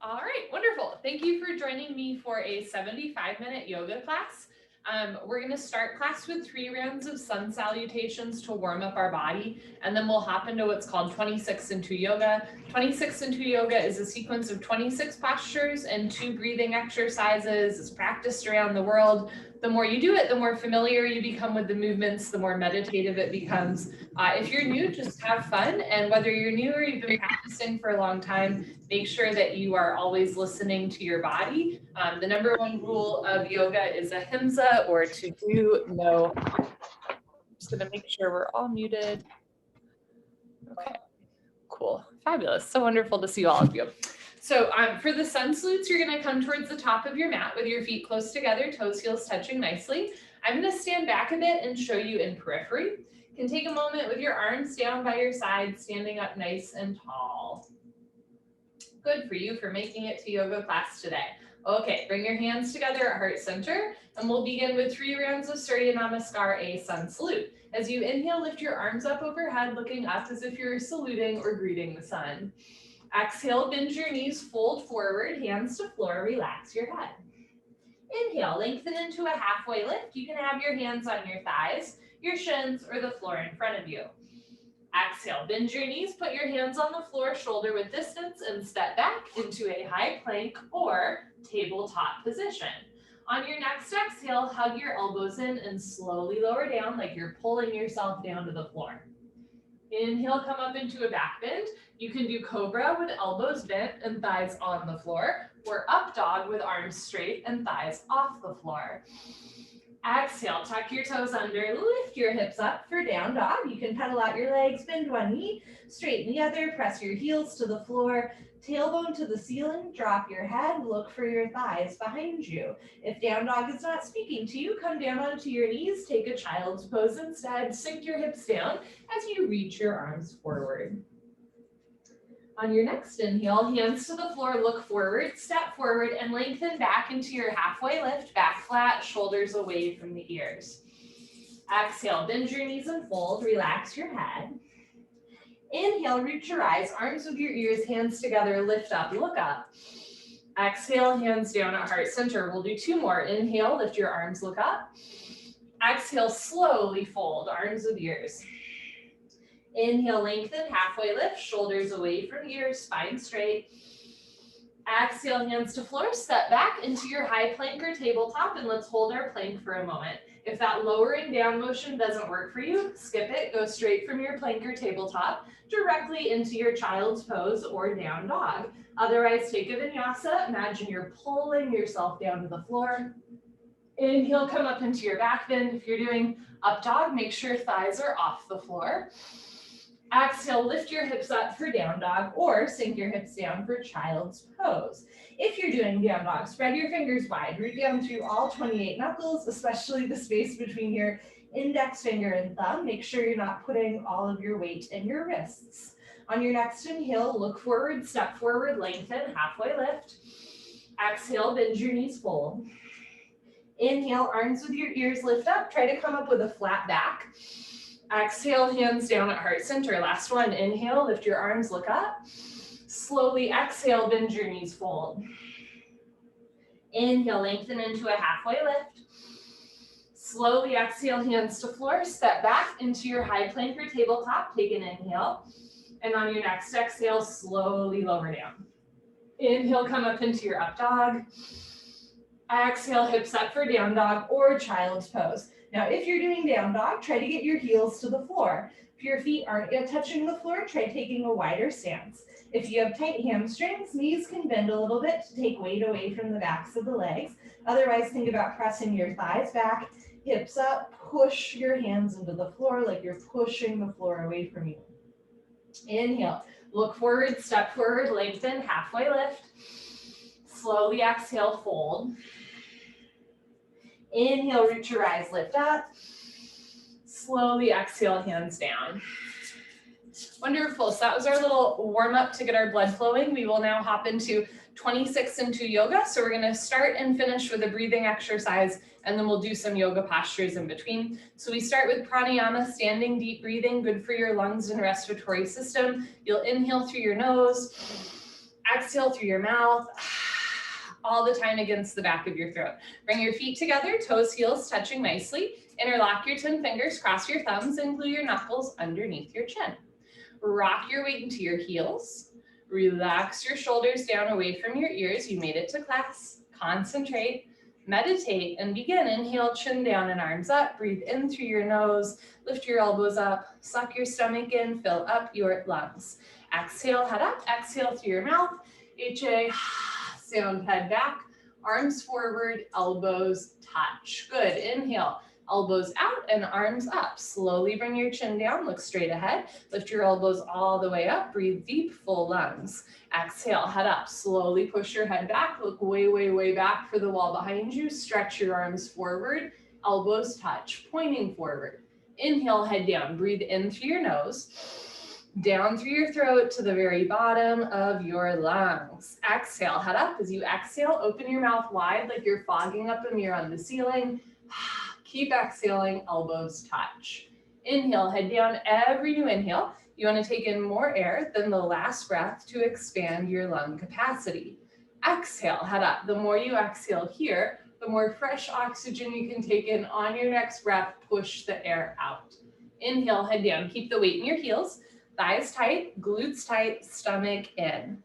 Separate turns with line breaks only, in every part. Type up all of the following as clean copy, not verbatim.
All right, wonderful. Thank you for joining me for a 75-minute yoga class. We're going to start class with 3 rounds of sun salutations to warm up our body, and then we'll hop into what's called 26 into yoga. 26 into yoga is a sequence of 26 postures and 2 breathing exercises. It's practiced around the world. The more you do it, the more familiar you become with the movements, the more meditative it becomes. If you're new, just have fun. And whether you're new or you've been practicing for a long time, make sure that you are always listening to your body. The number 1 rule of yoga is ahimsa, or to do no harm. I'm just going to make sure we're all muted. Okay, cool, fabulous. So wonderful to see all of you. So for the sun salutes, you're going to come towards the top of your mat with your feet close together, toes, heels touching nicely. I'm going to stand back a bit and show you in periphery. You can take a moment with your arms down by your side, standing up nice and tall. Good for you for making it to yoga class today. Okay, bring your hands together at heart center, and we'll begin with 3 rounds of Surya Namaskar, a sun salute. As you inhale, lift your arms up overhead, looking up as if you're saluting or greeting the sun. Exhale, bend your knees, fold forward, hands to floor, relax your head. Inhale, lengthen into a halfway lift. You can have your hands on your thighs, your shins, or the floor in front of you. Exhale, bend your knees, put your hands on the floor, shoulder width distance, and step back into a high plank or tabletop position. On your next exhale, hug your elbows in and slowly lower down like you're pulling yourself down to the floor. Inhale, come up into a back bend. You can do cobra with elbows bent and thighs on the floor, or up dog with arms straight and thighs off the floor. Exhale, tuck your toes under, lift your hips up for down dog. You can pedal out your legs, bend one knee, straighten the other, press your heels to the floor, tailbone to the ceiling, drop your head, look for your thighs behind you. If down dog is not speaking to you, come down onto your knees, take a child's pose instead, sink your hips down as you reach your arms forward. On your next inhale, hands to the floor, look forward, step forward, and lengthen back into your halfway lift, back flat, shoulders away from the ears. Exhale, bend your knees and fold, relax your head. Inhale, reach your eyes, arms with your ears, hands together, lift up, look up. Exhale, hands down at heart center. We'll do 2 more. Inhale, lift your arms, look up. Exhale, slowly fold, arms with ears. Inhale, lengthen, halfway lift, shoulders away from ears, spine straight. Exhale, hands to floor, step back into your high plank or tabletop, and let's hold our plank for a moment. If that lowering down motion doesn't work for you, skip it, go straight from your plank or tabletop directly into your child's pose or down dog. Otherwise, take a vinyasa, imagine you're pulling yourself down to the floor. Inhale, come up into your back bend. If you're doing up dog, make sure thighs are off the floor. Exhale, lift your hips up for down dog or sink your hips down for child's pose. If you're doing down dog, spread your fingers wide, root down through all 28 knuckles, especially the space between your index finger and thumb. Make sure you're not putting all of your weight in your wrists. On your next inhale, look forward, step forward, lengthen, halfway lift. Exhale, bend your knees, fold. Inhale, arms with your ears lift up. Try to come up with a flat back. Exhale, hands down at heart center. Last one. Inhale, lift your arms, look up. Slowly exhale, bend your knees, fold. Inhale, lengthen into a halfway lift. Slowly exhale, hands to floor. Step back into your high plank or tabletop. Take an inhale. And on your next exhale, slowly lower down. Inhale, come up into your up dog. Exhale, hips up for down dog or child's pose. Now, if you're doing down dog, try to get your heels to the floor. If your feet aren't yet touching the floor, try taking a wider stance. If you have tight hamstrings, knees can bend a little bit to take weight away from the backs of the legs. Otherwise, think about pressing your thighs back, hips up, push your hands into the floor like you're pushing the floor away from you. Inhale, look forward, step forward, lengthen, halfway lift. Slowly exhale, fold. Inhale, reach your eyes, lift up. Slowly exhale, hands down. Wonderful. So that was our little warm up to get our blood flowing. We will now hop into 26 into yoga. So we're going to start and finish with a breathing exercise, and then we'll do some yoga postures in between. So we start with pranayama, standing deep breathing, good for your lungs and respiratory system. You'll inhale through your nose. Exhale through your mouth, all the time against the back of your throat. Bring your feet together, toes, heels touching nicely. Interlock your 10 fingers, cross your thumbs, and glue your knuckles underneath your chin. Rock your weight into your heels. Relax your shoulders down away from your ears. You made it to class. Concentrate, meditate, and begin. Inhale, chin down and arms up. Breathe in through your nose. Lift your elbows up. Suck your stomach in. Fill up your lungs. Exhale, head up. Exhale through your mouth. HA, sound, head back. Arms forward, elbows touch. Good. Inhale. Elbows out and arms up. Slowly bring your chin down, look straight ahead. Lift your elbows all the way up. Breathe deep, full lungs. Exhale, head up. Slowly push your head back. Look way, way, way back for the wall behind you. Stretch your arms forward. Elbows touch, pointing forward. Inhale, head down. Breathe in through your nose. Down through your throat to the very bottom of your lungs. Exhale, head up. As you exhale, open your mouth wide like you're fogging up a mirror on the ceiling. Keep exhaling, elbows touch. Inhale, head down. Every new inhale, you want to take in more air than the last breath to expand your lung capacity. Exhale, head up. The more you exhale here, the more fresh oxygen you can take in on your next breath. Push the air out. Inhale, head down. Keep the weight in your heels. Thighs tight, glutes tight, stomach in.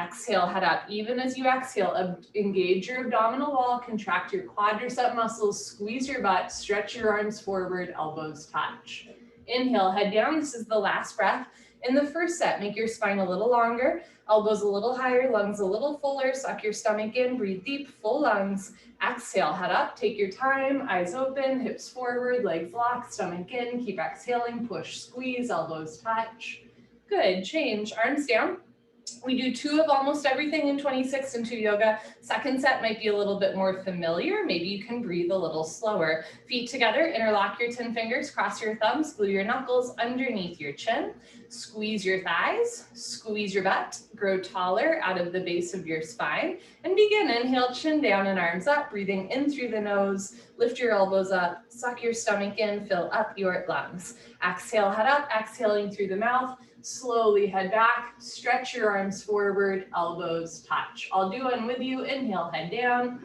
Exhale, head up. Even as you exhale, engage your abdominal wall, contract your quadricep muscles, squeeze your butt, stretch your arms forward, elbows touch. Inhale, head down. This is the last breath. In the first set, make your spine a little longer, elbows a little higher, lungs a little fuller, suck your stomach in, breathe deep, full lungs. Exhale, head up, take your time, eyes open, hips forward, legs locked, stomach in, keep exhaling, push, squeeze, elbows touch. Good, change, arms down. We do 2 of almost everything in 26 and 2 yoga. Second set might be a little bit more familiar. Maybe you can breathe a little slower. Feet together, interlock your 10 fingers, cross your thumbs, glue your knuckles underneath your chin. Squeeze your thighs, squeeze your butt, grow taller out of the base of your spine, and begin. Inhale, chin down and arms up, breathing in through the nose. Lift your elbows up, suck your stomach in, fill up your lungs. Exhale, head up, exhaling through the mouth. Slowly head back, stretch your arms forward, elbows touch. I'll do one with you. Inhale, head down.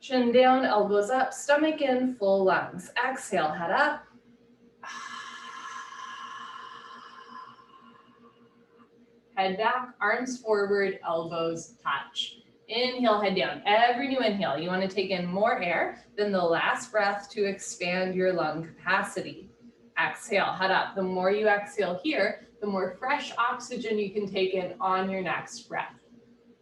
Chin down, elbows up, stomach in, full lungs. Exhale, head up. Head back, arms forward, elbows touch. Inhale, head down. Every new inhale, you want to take in more air than the last breath to expand your lung capacity. Exhale, head up. The more you exhale here, the more fresh oxygen you can take in on your next breath.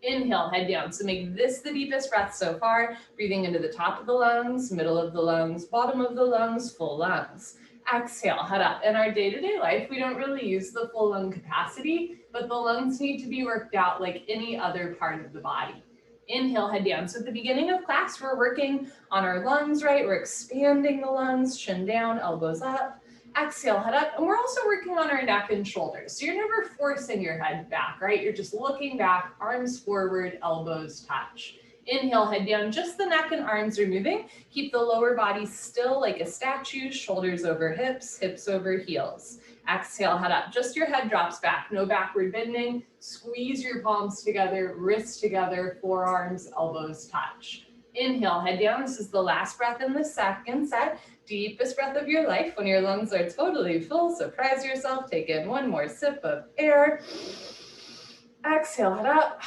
Inhale, head down. So make this the deepest breath so far. Breathing into the top of the lungs, middle of the lungs, bottom of the lungs, full lungs. Exhale, head up. In our day-to-day life, we don't really use the full lung capacity, but the lungs need to be worked out like any other part of the body. Inhale, head down. So at the beginning of class, we're working on our lungs, right? We're expanding the lungs, chin down, elbows up. Exhale, head up. And we're also working on our neck and shoulders. So you're never forcing your head back, right? You're just looking back, arms forward, elbows touch. Inhale, head down. Just the neck and arms are moving. Keep the lower body still like a statue, shoulders over hips, hips over heels. Exhale, head up. Just your head drops back. No backward bending. Squeeze your palms together, wrists together, forearms, elbows touch. Inhale, head down. This is the last breath in the second set. Deepest breath of your life. When your lungs are totally full, surprise yourself. Take in one more sip of air. Exhale, head up.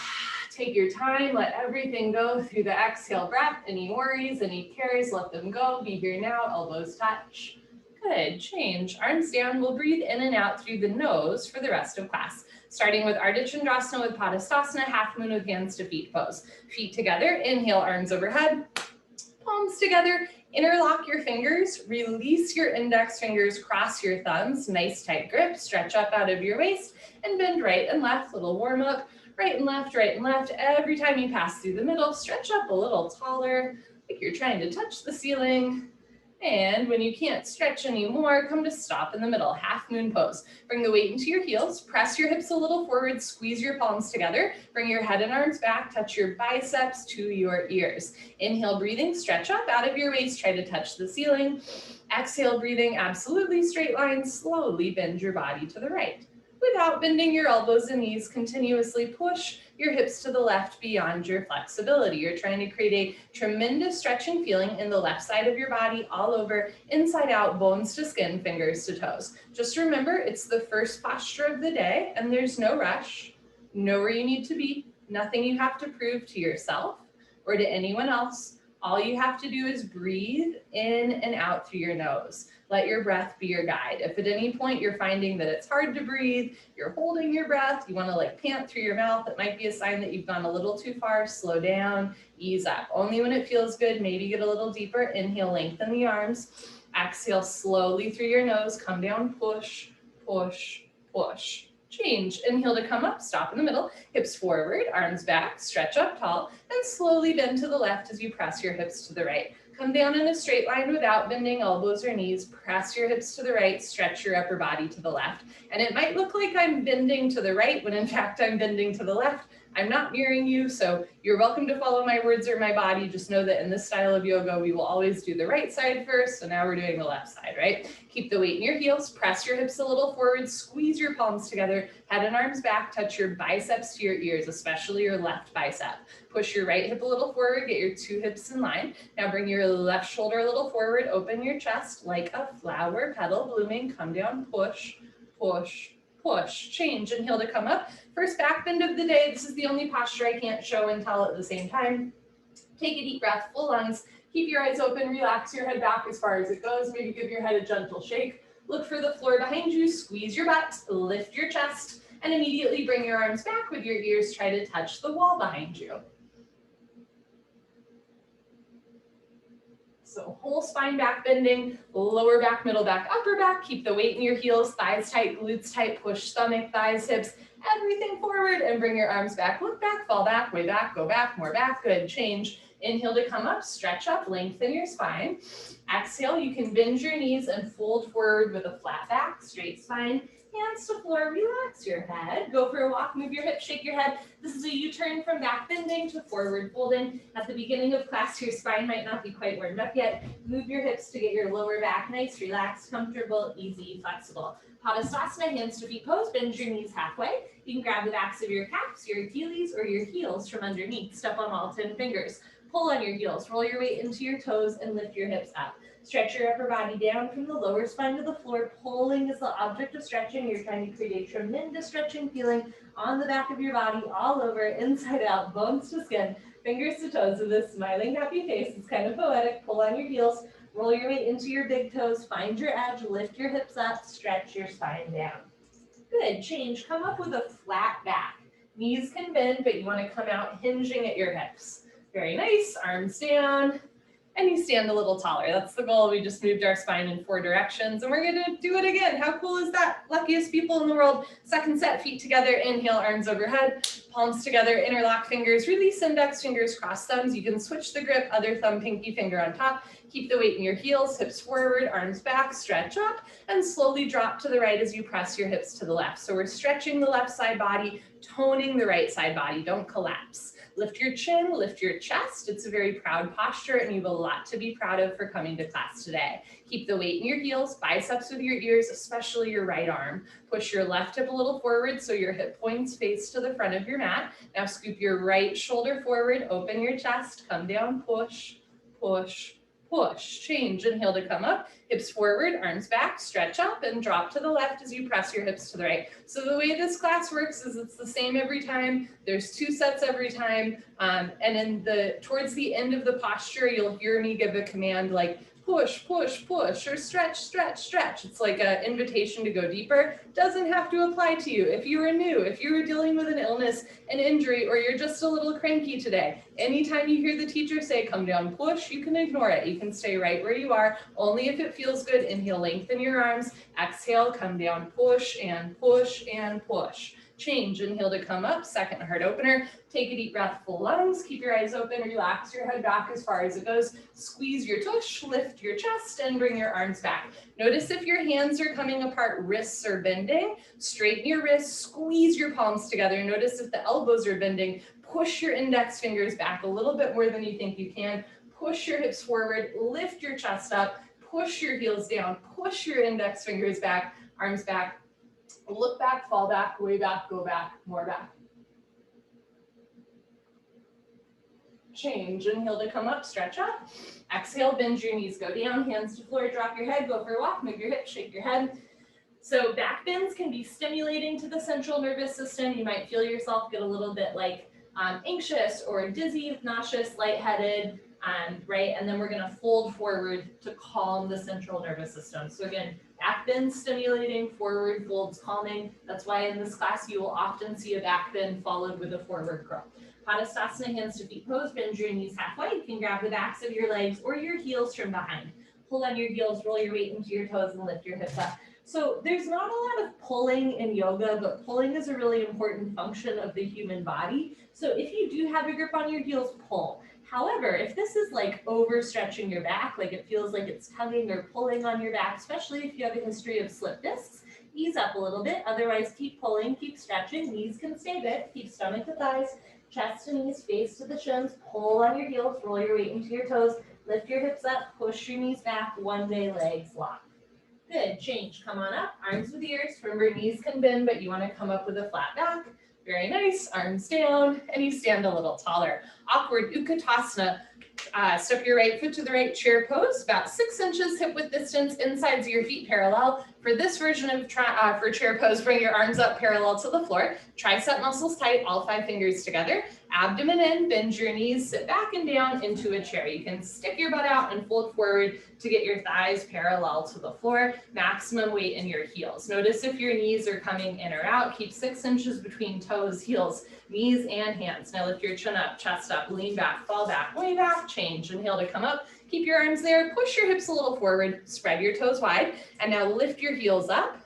Take your time. Let everything go through the exhale breath. Any worries, any cares, let them go. Be here now. Elbows touch. Good. Change. Arms down. We'll breathe in and out through the nose for the rest of class. Starting with Ardha Chandrasana with Padastasana, half moon with hands to feet pose. Feet together. Inhale, arms overhead. Palms together. Interlock your fingers. Release your index fingers. Cross your thumbs. Nice tight grip. Stretch up out of your waist and bend right and left. Little warm up. Right and left, right and left. Every time you pass through the middle, stretch up a little taller, like you're trying to touch the ceiling. And when you can't stretch anymore, come to stop in the middle, half moon pose. Bring the weight into your heels, press your hips a little forward, squeeze your palms together, bring your head and arms back, touch your biceps to your ears. Inhale, breathing, stretch up out of your waist, try to touch the ceiling. Exhale, breathing, absolutely straight line, slowly bend your body to the right. Without bending your elbows and knees, continuously push your hips to the left beyond your flexibility. You're trying to create a tremendous stretching feeling in the left side of your body, all over, inside out, bones to skin, fingers to toes. Just remember, it's the first posture of the day, and there's no rush. Know where you need to be, nothing you have to prove to yourself or to anyone else. All you have to do is breathe in and out through your nose. Let your breath be your guide. If at any point you're finding that it's hard to breathe, you're holding your breath, you want to like pant through your mouth, it might be a sign that you've gone a little too far. Slow down, ease up. Only when it feels good, maybe get a little deeper. Inhale, lengthen the arms. Exhale slowly through your nose, come down, push, push, push. Change. Inhale to come up, stop in the middle, hips forward, arms back, stretch up tall, and slowly bend to the left as you press your hips to the right. Come down in a straight line without bending elbows or knees. Press your hips to the right, stretch your upper body to the left. And it might look like I'm bending to the right when in fact I'm bending to the left. I'm not mirroring you, so you're welcome to follow my words or my body. Just know that in this style of yoga, we will always do the right side first, so now we're doing the left side, right? Keep the weight in your heels, press your hips a little forward, squeeze your palms together, head and arms back, touch your biceps to your ears, especially your left bicep. Push your right hip a little forward, get your two hips in line. Now bring your left shoulder a little forward, open your chest like a flower petal blooming, come down, push, push, push. Change, inhale to come up. First back bend of the day. This is the only posture I can't show and tell at the same time. Take a deep breath, full lungs. Keep your eyes open, relax your head back as far as it goes. Maybe give your head a gentle shake. Look for the floor behind you, squeeze your butt, lift your chest, and immediately bring your arms back with your ears. Try to touch the wall behind you. So whole spine back bending, lower back, middle back, upper back. Keep the weight in your heels, thighs tight, glutes tight, push stomach, thighs, hips, everything forward, and bring your arms back. Look back, fall back, way back, go back, more back. Good, change. Inhale to come up, stretch up, lengthen your spine. Exhale, you can bend your knees and fold forward with a flat back, straight spine. Hands to floor, relax your head. Go for a walk, move your hips, shake your head. This is a U-turn from back bending to forward folding. At the beginning of class, your spine might not be quite warmed up yet. Move your hips to get your lower back nice, relaxed, comfortable, easy, flexible. Utkatasana, hands to feet pose, bend your knees halfway. You can grab the backs of your calves, your Achilles, or your heels from underneath. Step on all 10 fingers. Pull on your heels, roll your weight into your toes, and lift your hips up. Stretch your upper body down from the lower spine to the floor. Pulling is the object of stretching. You're trying to create a tremendous stretching feeling on the back of your body, all over, inside out, bones to skin, fingers to toes with this smiling, happy face. It's kind of poetic. Pull on your heels, roll your weight into your big toes, find your edge, lift your hips up, stretch your spine down. Good, change, come up with a flat back. Knees can bend, but you want to come out hinging at your hips. Very nice, arms down, and you stand a little taller. That's the goal. We just moved our spine in 4 directions, and we're gonna do it again. How cool is that? Luckiest people in the world. Second set, feet together, inhale, arms overhead, palms together, interlock fingers, release index fingers, cross thumbs. You can switch the grip, other thumb, pinky finger on top. Keep the weight in your heels, hips forward, arms back, stretch up, and slowly drop to the right as you press your hips to the left. So we're stretching the left side body, toning the right side body. Don't collapse. Lift your chin, lift your chest. It's a very proud posture, and you have a lot to be proud of for coming to class today. Keep the weight in your heels, biceps with your ears, especially your right arm. Push your left hip a little forward so your hip points face to the front of your mat. Now scoop your right shoulder forward, open your chest, come down, push, push, push. Change, inhale to come up, hips forward, arms back, stretch up, and drop to the left as you press your hips to the right. So the way this class works is it's the same every time. There's 2 sets every time. And in towards the end of the posture, you'll hear me give a command like push, push, push, or stretch, stretch, stretch. It's like an invitation to go deeper. Doesn't have to apply to you. If you are new, if you are dealing with an illness, an injury, or you're just a little cranky today, anytime you hear the teacher say come down, push, you can ignore it. You can stay right where you are. Only if it feels good. Inhale, lengthen your arms. Exhale, come down, push and push and push. Change, inhale to come up, second heart opener. Take a deep breath, full lungs, keep your eyes open, relax your head back as far as it goes. Squeeze your tush, lift your chest, and bring your arms back. Notice if your hands are coming apart, wrists are bending. Straighten your wrists, squeeze your palms together. Notice if the elbows are bending, push your index fingers back a little bit more than you think you can. Push your hips forward, lift your chest up, push your heels down, push your index fingers back, arms back. Look back, fall back, way back, go back, more back. Change, inhale to come up, stretch up. Exhale, bend your knees, go down, hands to floor, drop your head, go for a walk, move your hips, shake your head. So back bends can be stimulating to the central nervous system. You might feel yourself get a little bit like anxious or dizzy, nauseous, lightheaded, right? And then we're gonna fold forward to calm the central nervous system. So again, back bend stimulating, forward folds calming. That's why in this class you will often see a back bend followed with a forward curl. Utkatasana, hands to feet pose, bend your knees halfway. You can grab the backs of your legs or your heels from behind. Pull on your heels, roll your weight into your toes and lift your hips up. So there's not a lot of pulling in yoga, but pulling is a really important function of the human body. So if you do have a grip on your heels, pull. However, if this is like overstretching your back, like it feels like it's tugging or pulling on your back, especially if you have a history of slip discs, ease up a little bit. Otherwise, keep pulling, keep stretching. Knees can stay bent. Keep stomach to thighs, chest to knees, face to the shins. Pull on your heels, roll your weight into your toes, lift your hips up, push your knees back, one day legs lock. Good, change, come on up, arms with ears. Remember, knees can bend, but you want to come up with a flat back. Very nice, arms down, and you stand a little taller. Awkward Utkatasana. Step your right foot to the right, chair pose, about 6 inches hip width distance, insides of your feet parallel. For this version of for chair pose, bring your arms up parallel to the floor, tricep muscles tight, all 5 fingers together, abdomen in, bend your knees, sit back and down into a chair. You can stick your butt out and fold forward to get your thighs parallel to the floor, maximum weight in your heels. Notice if your knees are coming in or out, keep 6 inches between toes, heels, knees and hands. Now lift your chin up, chest up, lean back, fall back, way back, change. Inhale to come up, keep your arms there, push your hips a little forward, spread your toes wide, and now lift your heels up.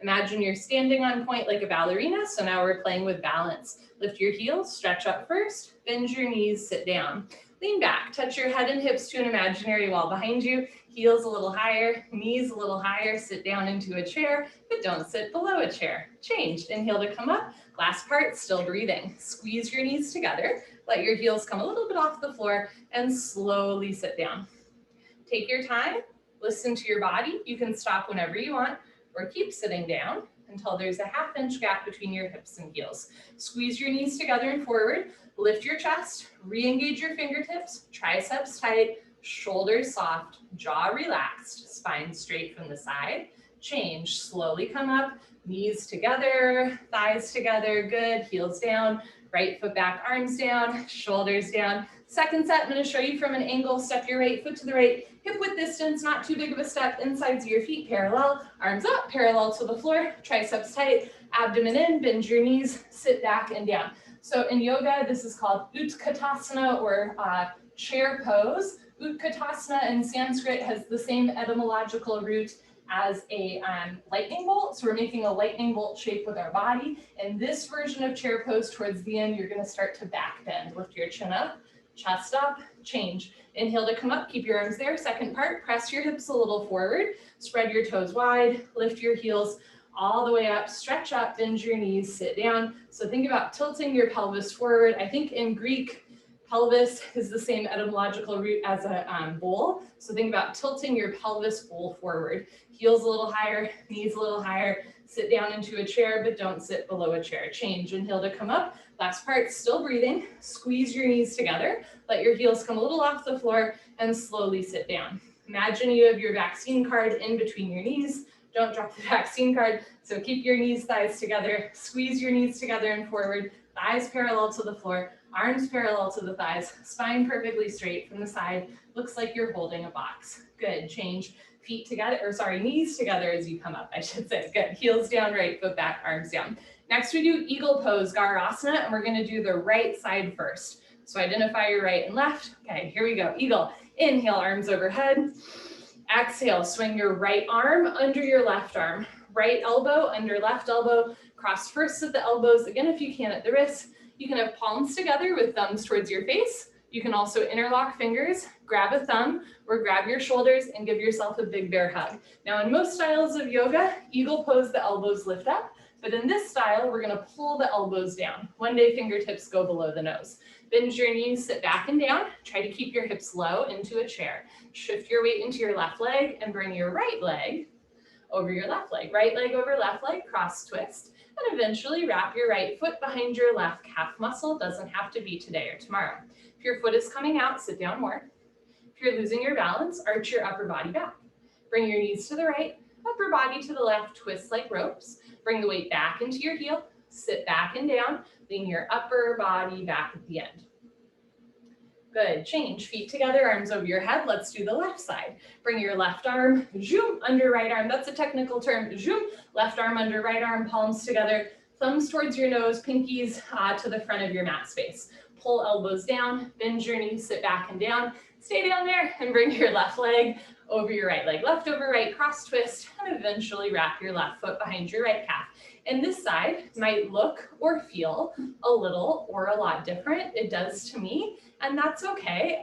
Imagine you're standing on point like a ballerina, so now we're playing with balance. Lift your heels, stretch up first, bend your knees, sit down. Lean back, touch your head and hips to an imaginary wall behind you, heels a little higher, knees a little higher, sit down into a chair, but don't sit below a chair. Change, inhale to come up, last part, still breathing. Squeeze your knees together, let your heels come a little bit off the floor, and slowly sit down. Take your time, listen to your body. You can stop whenever you want, or keep sitting down until there's a 1/2 inch gap between your hips and heels. Squeeze your knees together and forward, lift your chest, re-engage your fingertips, triceps tight, shoulders soft, jaw relaxed, spine straight from the side. Change, slowly come up, knees together, thighs together, good, heels down, right foot back, arms down, shoulders down. Second set, I'm going to show you from an angle. Step your right foot to the right, hip width distance, not too big of a step, insides of your feet parallel, arms up, parallel to the floor, triceps tight, abdomen in, bend your knees, sit back and down. So in yoga, this is called Utkatasana or chair pose. Utkatasana in Sanskrit has the same etymological root as a lightning bolt. So we're making a lightning bolt shape with our body. In this version of chair pose, towards the end, you're going to start to back bend. Lift your chin up, chest up, change. Inhale to come up, keep your arms there. Second part, press your hips a little forward, spread your toes wide, lift your heels all the way up, stretch up, bend your knees, sit down. So think about tilting your pelvis forward. I think in Greek, pelvis is the same etymological root as a bowl. So think about tilting your pelvis bowl forward. Heels a little higher, knees a little higher, sit down into a chair, but don't sit below a chair. Change, inhale to come up. Last part, still breathing. Squeeze your knees together. Let your heels come a little off the floor and slowly sit down. Imagine you have your vaccine card in between your knees. Don't drop the vaccine card. So keep your knees, thighs together. Squeeze your knees together and forward. Thighs parallel to the floor. Arms parallel to the thighs. Spine perfectly straight from the side. Looks like you're holding a box. Good. Change. Feet together, or sorry, knees together as you come up, I should say. Good. Heels down, right foot back, arms down. Next, we do eagle pose, Garasana, and we're going to do the right side first. So identify your right and left. Okay, here we go. Eagle. Inhale, arms overhead. Exhale, swing your right arm under your left arm. Right elbow under left elbow. Cross first at the elbows. Again, if you can at the wrists. You can have palms together with thumbs towards your face. You can also interlock fingers, grab a thumb, or grab your shoulders and give yourself a big bear hug. Now, in most styles of yoga, eagle pose, the elbows lift up. But in this style, we're going to pull the elbows down. One day fingertips go below the nose. Bend your knees, sit back and down. Try to keep your hips low into a chair. Shift your weight into your left leg and bring your right leg over your left leg. Right leg over left leg, cross twist. And eventually wrap your right foot behind your left calf muscle. Doesn't have to be today or tomorrow. If your foot is coming out, sit down more. If you're losing your balance, arch your upper body back. Bring your knees to the right, upper body to the left, twist like ropes. Bring the weight back into your heel, sit back and down, lean your upper body back at the end. Good, change, feet together, arms over your head. Let's do the left side. Bring your left arm, zoom, under right arm. That's a technical term, zoom. Left arm under right arm, palms together, thumbs towards your nose, pinkies to the front of your mat space. Pull elbows down, bend your knees, sit back and down. Stay down there and bring your left leg over your right leg. Left over right, cross twist, and eventually wrap your left foot behind your right calf. And this side might look or feel a little or a lot different. It does to me, and that's okay.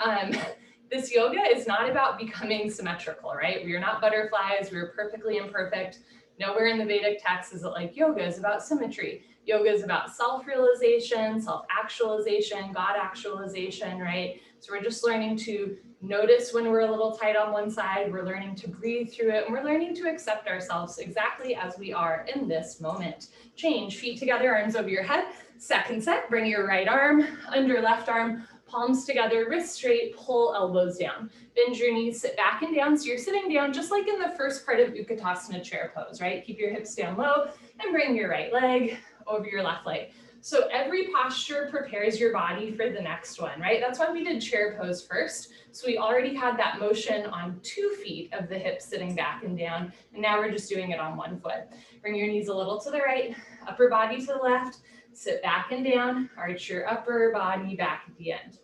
This yoga is not about becoming symmetrical, right? We are not butterflies. We are perfectly imperfect. Nowhere in the Vedic text is it like yoga is about symmetry. Yoga is about self-realization, self-actualization, God actualization, right? So we're just learning to notice when we're a little tight on one side, we're learning to breathe through it, and we're learning to accept ourselves exactly as we are in this moment. Change, feet together, arms over your head. Second set, bring your right arm under left arm, palms together, wrists straight, pull elbows down. Bend your knees, sit back and down. So you're sitting down just like in the first part of Utkatasana chair pose, right? Keep your hips down low and bring your right leg over your left leg. So every posture prepares your body for the next one, right? That's why we did chair pose first. So we already had that motion on 2 feet of the hips sitting back and down, and now we're just doing it on 1 foot. Bring your knees a little to the right, upper body to the left, sit back and down, arch your upper body back at the end.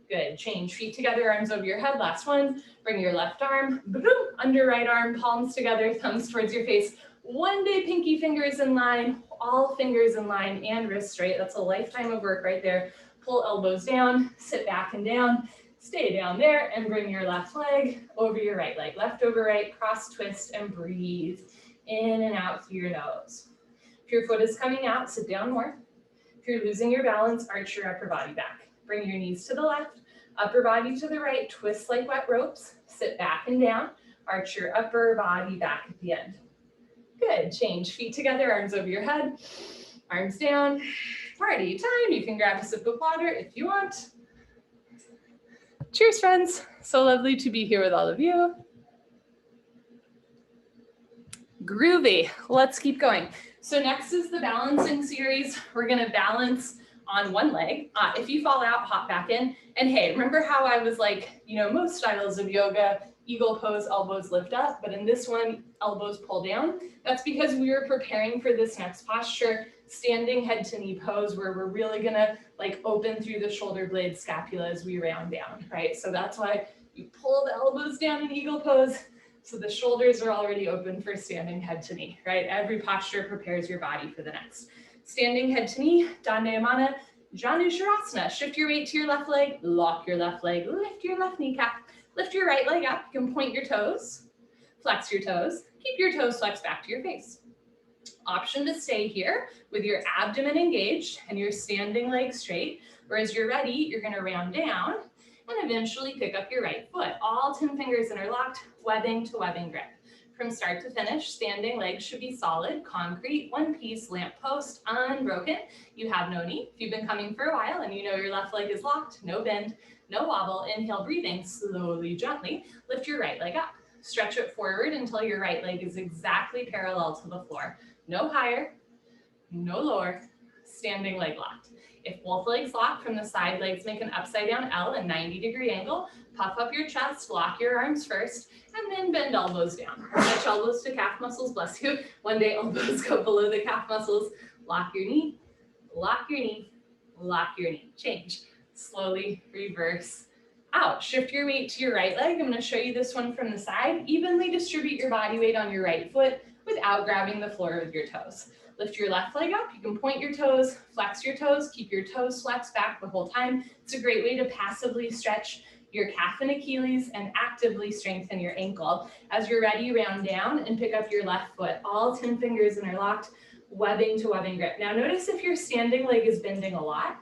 Good, change, feet together, arms over your head, last one. Bring your left arm, boom, under right arm, palms together, thumbs towards your face. One day pinky fingers in line, all fingers in line and wrists straight. That's a lifetime of work right there. Pull elbows down, sit back and down, stay down there and bring your left leg over your right leg. Left over right, cross twist and breathe in and out through your nose. If your foot is coming out, sit down more. If you're losing your balance, arch your upper body back. Bring your knees to the left, upper body to the right, twist like wet ropes, sit back and down, arch your upper body back at the end. Good, change, feet together, arms over your head, arms down, party time. You can grab a sip of water if you want. Cheers, friends. So lovely to be here with all of you. Groovy, let's keep going. So next is the balancing series. We're gonna balance on one leg. If you fall out, hop back in. And hey, remember how I was like, most styles of yoga, eagle pose, elbows lift up, but in this one, elbows pull down. That's because we were preparing for this next posture, standing head to knee pose, where we're really gonna like open through the shoulder blade scapula as we round down, right? So that's why you pull the elbows down in eagle pose, so the shoulders are already open for standing head to knee, right? Every posture prepares your body for the next. Standing head to knee, Dandayamana, Janusharasana. Shift your weight to your left leg, lock your left leg, lift your left kneecap, lift your right leg up. You can point your toes, flex your toes, keep your toes flexed back to your face. Option to stay here with your abdomen engaged and your standing leg straight, or as you're ready, you're gonna round down and eventually pick up your right foot. All 10 fingers interlocked, webbing to webbing grip. From start to finish, standing legs should be solid, concrete, one piece, lamp post, unbroken. You have no knee. If you've been coming for a while and you know your left leg is locked, no bend, no wobble. Inhale, breathing slowly, gently. Lift your right leg up. Stretch it forward until your right leg is exactly parallel to the floor. No higher, no lower, standing leg locked. If both legs lock from the side, legs make an upside down L, a 90-degree angle. Puff up your chest, lock your arms first, and then bend elbows down. Touch elbows to calf muscles, bless you. One day elbows go below the calf muscles. Lock your knee, lock your knee, lock your knee. Change. Slowly reverse out. Shift your weight to your right leg. I'm going to show you this one from the side. Evenly distribute your body weight on your right foot without grabbing the floor with your toes. Lift your left leg up. You can point your toes, flex your toes, keep your toes flexed back the whole time. It's a great way to passively stretch your calf and Achilles and actively strengthen your ankle. As you're ready, round down and pick up your left foot. All 10 fingers interlocked, webbing to webbing grip. Now notice if your standing leg is bending a lot,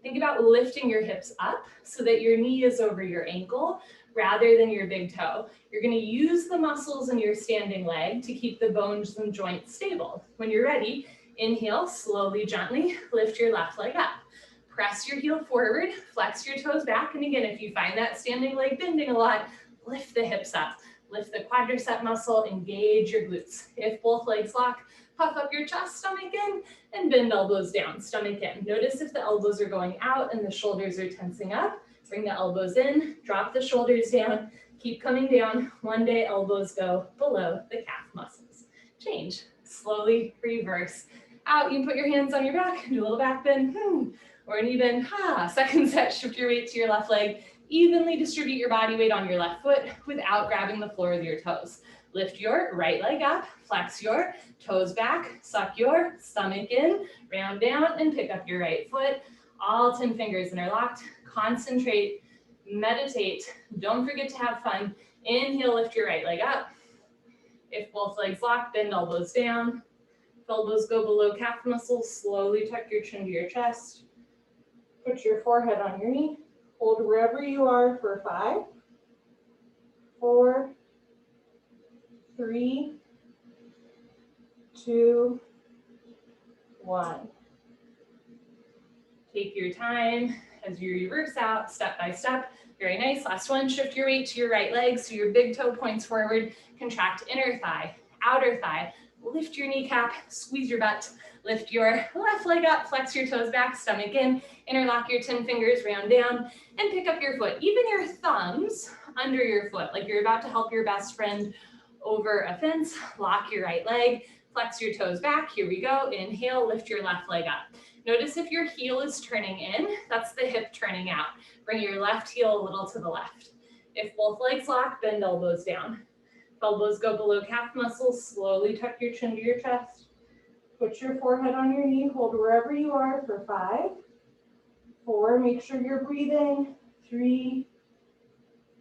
think about lifting your hips up so that your knee is over your ankle rather than your big toe. You're going to use the muscles in your standing leg to keep the bones and joints stable. When you're ready, inhale, slowly, gently, lift your left leg up. Press your heel forward, flex your toes back, and again, if you find that standing leg bending a lot, lift the hips up. Lift the quadricep muscle, engage your glutes. If both legs lock, puff up your chest, stomach in, and bend elbows down, stomach in. Notice if the elbows are going out and the shoulders are tensing up. Bring the elbows in, drop the shoulders down, keep coming down. One day, elbows go below the calf muscles. Change, slowly reverse. Out, you can put your hands on your back, do a little back bend, or an even, second set, shift your weight to your left leg. Evenly distribute your body weight on your left foot without grabbing the floor with your toes. Lift your right leg up, flex your toes back, suck your stomach in, round down, and pick up your right foot. All 10 fingers interlocked. Concentrate, meditate. Don't forget to have fun. Inhale, lift your right leg up. If both legs lock, bend elbows down. If elbows go below calf muscles, slowly tuck your chin to your chest. Put your forehead on your knee. Hold wherever you are for 5, 4, 3, 2, 1. Take your time as you reverse out step by step. Very nice. Last one, shift your weight to your right leg so your big toe points forward. Contract inner thigh, outer thigh. Lift your kneecap, squeeze your butt. Lift your left leg up, flex your toes back, stomach in, interlock your 10 fingers, round down, and pick up your foot. Even your thumbs under your foot, like you're about to help your best friend over a fence. Lock your right leg, flex your toes back. Here we go. Inhale, lift your left leg up. Notice if your heel is turning in, that's the hip turning out. Bring your left heel a little to the left. If both legs lock, bend elbows down. If elbows go below calf muscles, slowly tuck your chin to your chest. Put your forehead on your knee, hold wherever you are for 5, 4, make sure you're breathing, 3,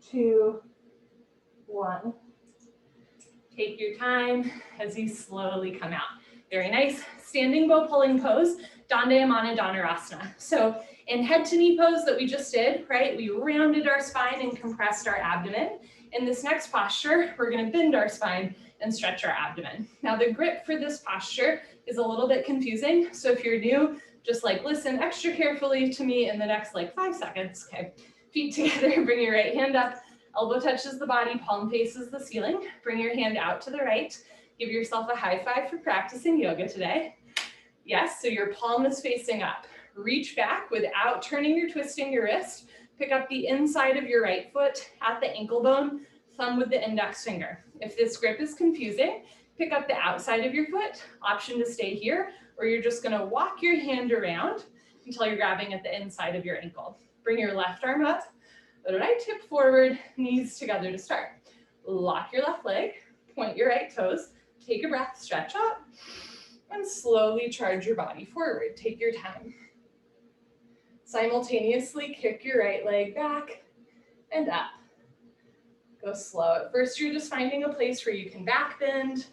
2, 1. Take your time as you slowly come out. Very nice. Standing bow pulling pose, Dandayamana Dhanurasana. So in head to knee pose that we just did, right, we rounded our spine and compressed our abdomen. In this next posture, we're going to bend our spine and stretch our abdomen. Now the grip for this posture is a little bit confusing. So if you're new, just like listen extra carefully to me in the next like 5 seconds. Okay, feet together, bring your right hand up, elbow touches the body, palm faces the ceiling. Bring your hand out to the right. Give yourself a high five for practicing yoga today. Yes, so your palm is facing up. Reach back without turning or twisting your wrist. Pick up the inside of your right foot at the ankle bone, thumb with the index finger. If this grip is confusing, pick up the outside of your foot, option to stay here, or you're just gonna walk your hand around until you're grabbing at the inside of your ankle. Bring your left arm up, right hip forward, knees together to start. Lock your left leg, point your right toes, take a breath, stretch up, and slowly charge your body forward. Take your time. Simultaneously kick your right leg back and up. Go slow. At first, you're just finding a place where you can back bend,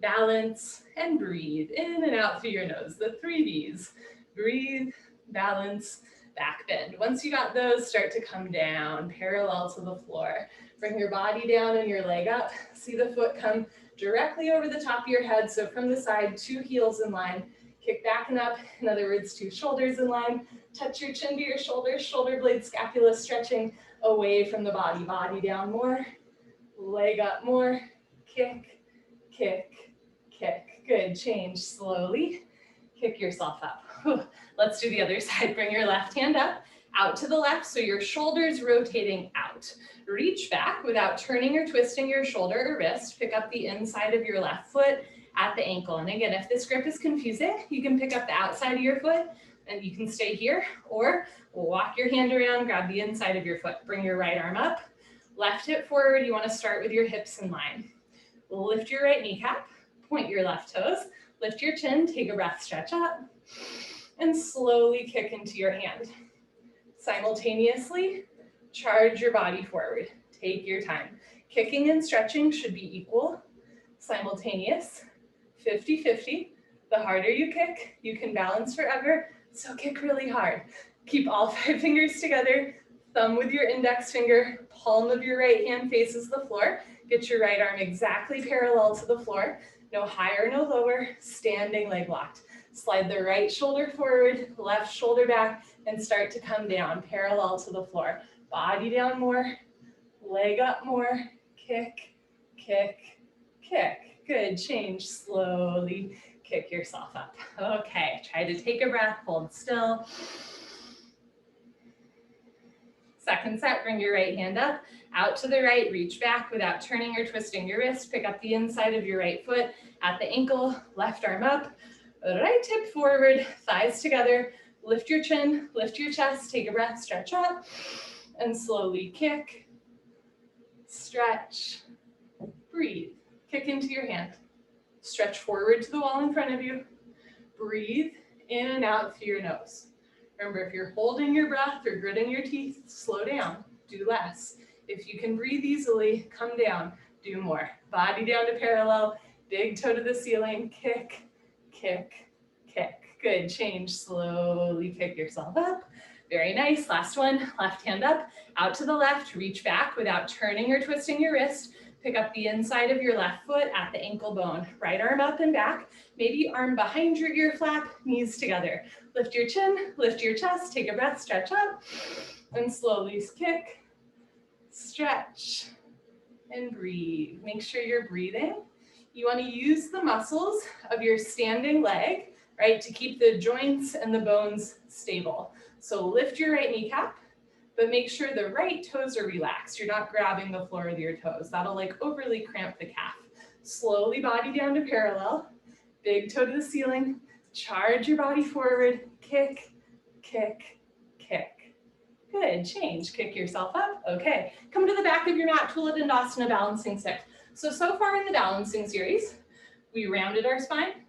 balance, and breathe in and out through your nose. The 3 Bs. Breathe, balance, back bend. Once you got those, start to come down, parallel to the floor. Bring your body down and your leg up. See the foot come directly over the top of your head. So from the side, 2 heels in line. Kick back and up. In other words, 2 shoulders in line. Touch your chin to your shoulders, shoulder blade, scapula stretching away from the body. Body down more, leg up more. Kick, kick, kick. Good. Change slowly. Kick yourself up. Whew. Let's do the other side. Bring your left hand up, out to the left, so your shoulders rotating out. Reach back without turning or twisting your shoulder or wrist. Pick up the inside of your left foot at the ankle. And again, if this grip is confusing, you can pick up the outside of your foot and you can stay here, or walk your hand around, grab the inside of your foot. Bring your right arm up, left hip forward. You want to start with your hips in line. Lift your right kneecap, point your left toes, lift your chin, take a breath, stretch up, and slowly kick into your hand. Simultaneously, charge your body forward. Take your time. Kicking and stretching should be equal, simultaneous, 50-50. The harder you kick, you can balance forever, so kick really hard. Keep all 5 fingers together, Thumb with your index finger, palm of your right hand faces the floor. Get your right arm exactly parallel to the floor. No higher, no lower, standing leg locked. Slide the right shoulder forward, left shoulder back, and start to come down, parallel to the floor. Body down more, leg up more, kick, kick, kick. Good, change, slowly kick yourself up. Okay, try to take a breath, hold still. Second set, bring your right hand up, out to the right, reach back without turning or twisting your wrist. Pick up the inside of your right foot at the ankle, left arm up, right hip forward, thighs together. Lift your chin, lift your chest, take a breath, stretch up, and slowly kick, stretch, breathe. Kick into your hand. Stretch forward to the wall in front of you. Breathe in and out through your nose. Remember, if you're holding your breath or gritting your teeth, slow down, do less. If you can breathe easily, come down, do more. Body down to parallel, big toe to the ceiling, kick, kick, kick. Good, change, slowly pick yourself up. Very nice, last one, left hand up, out to the left, reach back without turning or twisting your wrist. Pick up the inside of your left foot at the ankle bone. Right arm up and back, maybe arm behind your ear flap, knees together. Lift your chin, lift your chest, take a breath, stretch up, and slowly kick, stretch, and breathe. Make sure you're breathing. You want to use the muscles of your standing leg, right, to keep the joints and the bones stable. So lift your right kneecap, but make sure the right toes are relaxed. You're not grabbing the floor with your toes. That'll like overly cramp the calf. Slowly body down to parallel, big toe to the ceiling, charge your body forward, kick, kick, kick. Good, change, kick yourself up. Okay, come to the back of your mat, Tula Dandasana balancing stick. So far in the balancing series, we rounded our spine,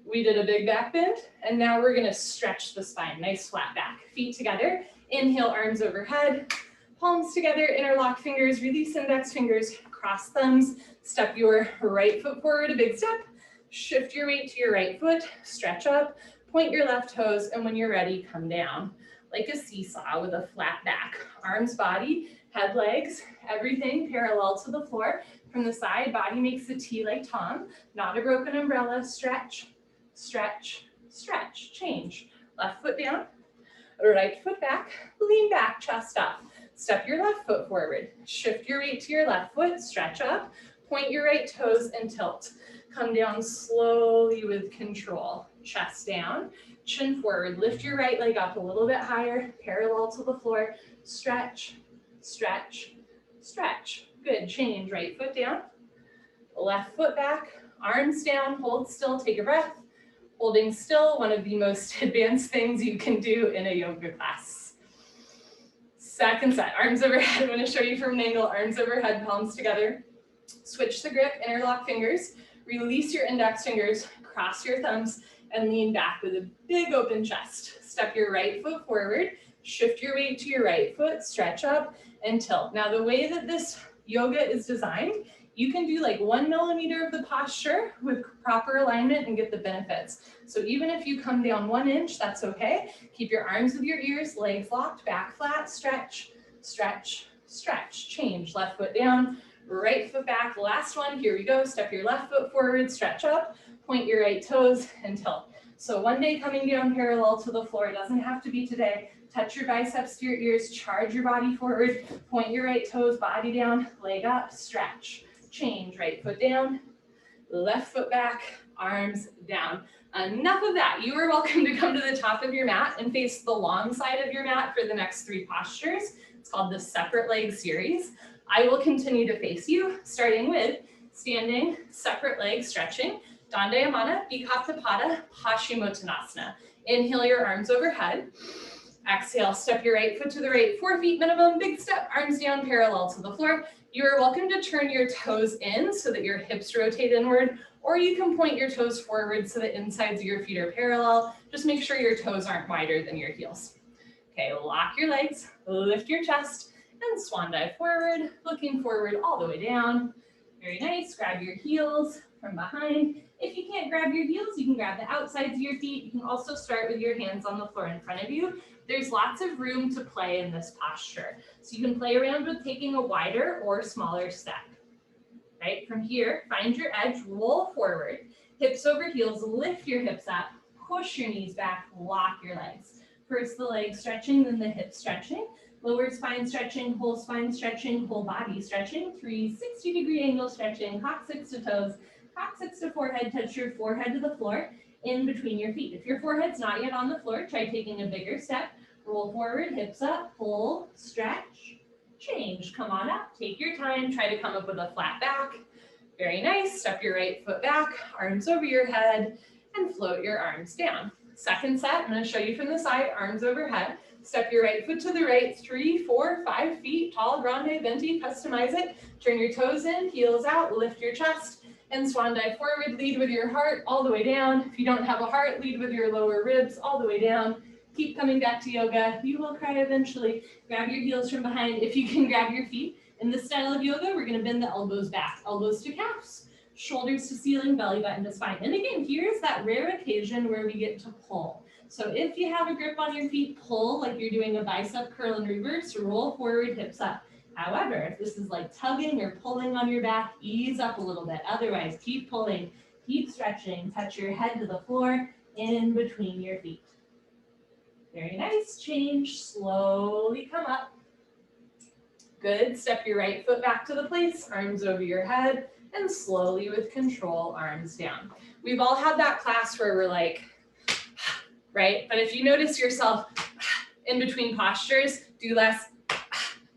we did a big back bend, and now we're gonna stretch the spine, nice flat back. Feet together, inhale, arms overhead, palms together, interlock fingers, release index fingers, cross thumbs, step your right foot forward, a big step, shift your weight to your right foot, stretch up, point your left toes, and when you're ready, come down. Like a seesaw with a flat back. Arms, body, head, legs, everything parallel to the floor. From the side, body makes a T like Tom, not a broken umbrella, stretch, stretch, stretch, change. Left foot down, right foot back, lean back, chest up. Step your left foot forward, shift your weight to your left foot, stretch up, point your right toes and tilt. Come down slowly with control. Chest down, chin forward, lift your right leg up a little bit higher, parallel to the floor, stretch, stretch, stretch. Good, change, right foot down, left foot back, arms down, hold still, take a breath. Holding still, one of the most advanced things you can do in a yoga class. Second set, arms overhead. I'm going to show you from an angle, arms overhead, palms together. Switch the grip, interlock fingers, release your index fingers, cross your thumbs, and lean back with a big open chest. Step your right foot forward, shift your weight to your right foot, stretch up, and tilt. Now the way that this yoga is designed, you can do like 1 millimeter of the posture with proper alignment and get the benefits. So even if you come down 1 inch, that's okay. Keep your arms with your ears, legs locked, back flat, stretch, stretch, stretch. Change, left foot down, right foot back. Last one, here we go. Step your left foot forward, stretch up, point your right toes and tilt. So one day coming down parallel to the floor, it doesn't have to be today. Touch your biceps to your ears, charge your body forward, point your right toes, body down, leg up, stretch. Change, right foot down, left foot back, arms down. Enough of that. You are welcome to come to the top of your mat and face the long side of your mat for the next 3 postures. It's called the separate leg series. I will continue to face you, starting with standing, separate leg stretching, Dandayamana, Bikram, Paschimottanasana. Inhale your arms overhead. Exhale, step your right foot to the right, 4 feet minimum, big step, arms down parallel to the floor. You are welcome to turn your toes in so that your hips rotate inward, or you can point your toes forward so the insides of your feet are parallel. Just make sure your toes aren't wider than your heels. Okay, lock your legs, lift your chest, and swan dive forward, looking forward all the way down. Very nice, grab your heels
from behind. If you can't grab your heels, you can grab the outsides of your feet. You can also start with your hands on the floor in front of you. There's lots of room to play in this posture. So you can play around with taking a wider or smaller step. Right, from here, find your edge, roll forward, hips over heels, lift your hips up, push your knees back, lock your legs. First the leg stretching, then the hip stretching. Lower spine stretching, whole body stretching. 360-degree angle stretching, coccyx to toes, coccyx to forehead, touch your forehead to the floor in between your feet. If your forehead's not yet on the floor, try taking a bigger step. Roll forward, hips up, pull, stretch, change. Come on up, take your time, try to come up with a flat back. Very nice, step your right foot back, arms over your head, and float your arms down. Second set, I'm gonna show you from the side, arms overhead. Step your right foot to the right, 3, 4, 5 feet, tall, grande, venti, customize it. Turn your toes in, heels out, lift your chest, and swan dive forward. Lead with your heart all the way down. If you don't have a heart, lead with your lower ribs all the way down. Keep coming back to yoga. You will cry eventually. Grab your heels from behind. If you can grab your feet. In this style of yoga, we're gonna bend the elbows back, elbows to calves, shoulders to ceiling, belly button to spine. And again, here's that rare occasion where we get to pull. So if you have a grip on your feet, pull like you're doing a bicep curl in reverse, roll forward, hips up. However, if this is like tugging or pulling on your back, ease up a little bit. Otherwise, keep pulling, keep stretching, touch your head to the floor in between your feet. Very nice, change, slowly come up. Good, step your right foot back to the place, arms over your head, and slowly with control, arms down. We've all had that class where we're like, right? But if you notice yourself in between postures, do less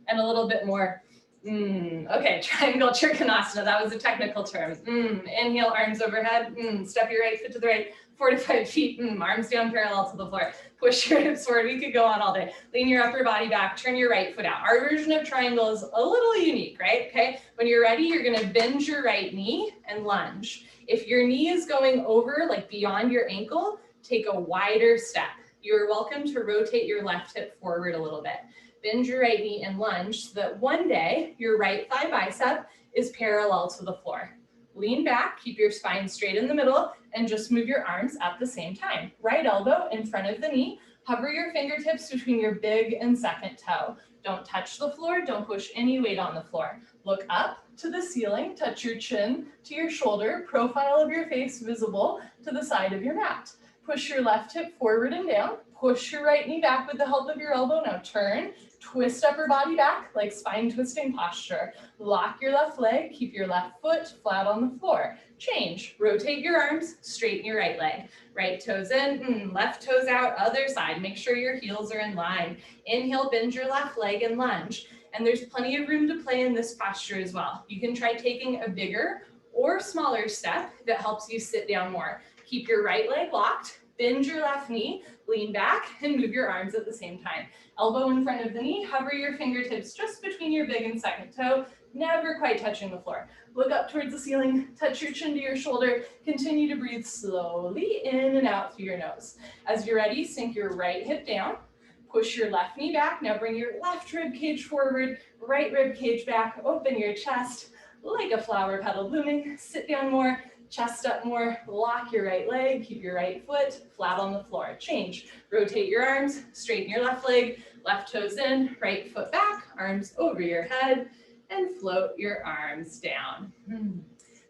and a little bit more. Okay, triangle Trikonasana, that was a technical term. Inhale, arms overhead. Step your right foot to the right, 4 to 5 feet. Arms down parallel to the floor. Push your hips forward. We could go on all day. Lean your upper body back, turn your right foot out. Our version of triangle is a little unique, right? Okay, when you're ready, you're gonna bend your right knee and lunge. If your knee is going over, like beyond your ankle, take a wider step. You're welcome to rotate your left hip forward a little bit. Bend your right knee and lunge so that one day your right thigh bicep is parallel to the floor. Lean back, keep your spine straight in the middle, and just move your arms at the same time. Right elbow in front of the knee. Hover your fingertips between your big and second toe. Don't touch the floor, don't push any weight on the floor. Look up to the ceiling, touch your chin to your shoulder, profile of your face visible to the side of your mat. Push your left hip forward and down. Push your right knee back with the help of your elbow. Now turn, twist upper body back like spine twisting posture. Lock your left leg, keep your left foot flat on the floor. Change, rotate your arms, straighten your right leg. Right toes in, left toes out, other side. Make sure your heels are in line. Inhale, bend your left leg and lunge. And there's plenty of room to play in this posture as well. You can try taking a bigger or smaller step that helps you sit down more. Keep your right leg locked, bend your left knee, lean back, and move your arms at the same time. Elbow in front of the knee, hover your fingertips just between your big and second toe, never quite touching the floor. Look up towards the ceiling, touch your chin to your shoulder, continue to breathe slowly in and out through your nose. As you're ready, sink your right hip down, push your left knee back, now bring your left rib cage forward, right rib cage back, open your chest like a flower petal blooming, sit down more, chest up more, lock your right leg, keep your right foot flat on the floor. Change, rotate your arms, straighten your left leg, left toes in, right foot back, arms over your head, and float your arms down.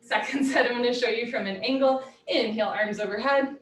Second set, I'm going to show you from an angle. Inhale, arms overhead.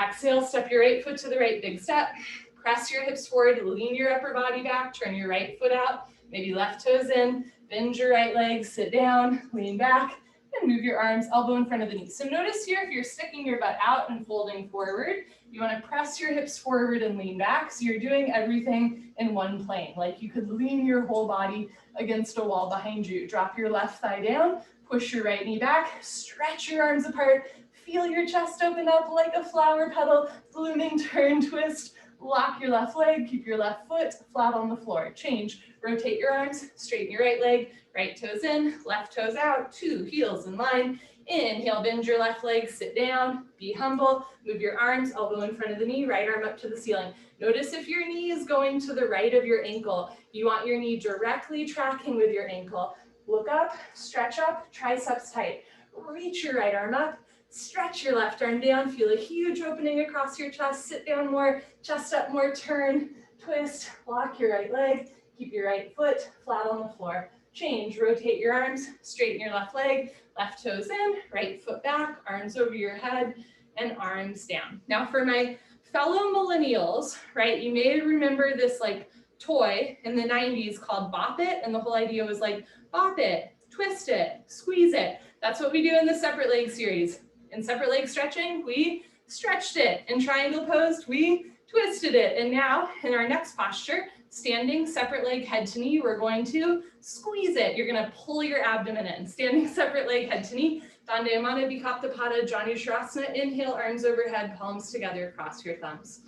Exhale, step your right foot to the right, big step. Press your hips forward, lean your upper body back, turn your right foot out, maybe left toes in, bend your right leg, sit down, lean back, and move your arms elbow in front of the knee. So notice here, if you're sticking your butt out and folding forward, you want to press your hips forward and lean back. So you're doing everything in one plane. Like you could lean your whole body against a wall behind you. Drop your left thigh down, push your right knee back, stretch your arms apart, feel your chest open up like a flower petal, blooming, turn, twist. Lock your left leg, keep your left foot flat on the floor. Change, rotate your arms, straighten your right leg, right toes in, left toes out, 2 heels in line. Inhale, bend your left leg, sit down, be humble, move your arms, elbow in front of the knee, right arm up to the ceiling. Notice if your knee is going to the right of your ankle, you want your knee directly tracking with your ankle. Look up, stretch up, triceps tight. reach your right arm up, stretch your left arm down, feel a huge opening across your chest, sit down more, chest up more, turn, twist, lock your right leg, keep your right foot flat on the floor. Change, rotate your arms, straighten your left leg, left toes in, right foot back, arms over your head, and arms down. Now for my fellow millennials, right, you may remember this like toy in the 90s called Bop It, and the whole idea was like, bop it, twist it, squeeze it. That's what we do in the separate leg series. In separate leg stretching, we stretched it. In triangle pose, we twisted it. And now in our next posture, standing separate leg head to knee, we're going to squeeze it. You're gonna pull your abdomen in. Standing separate leg head to knee, Dandayamana Bikaptapada Janushrasana. Inhale, arms overhead, palms together, cross your thumbs.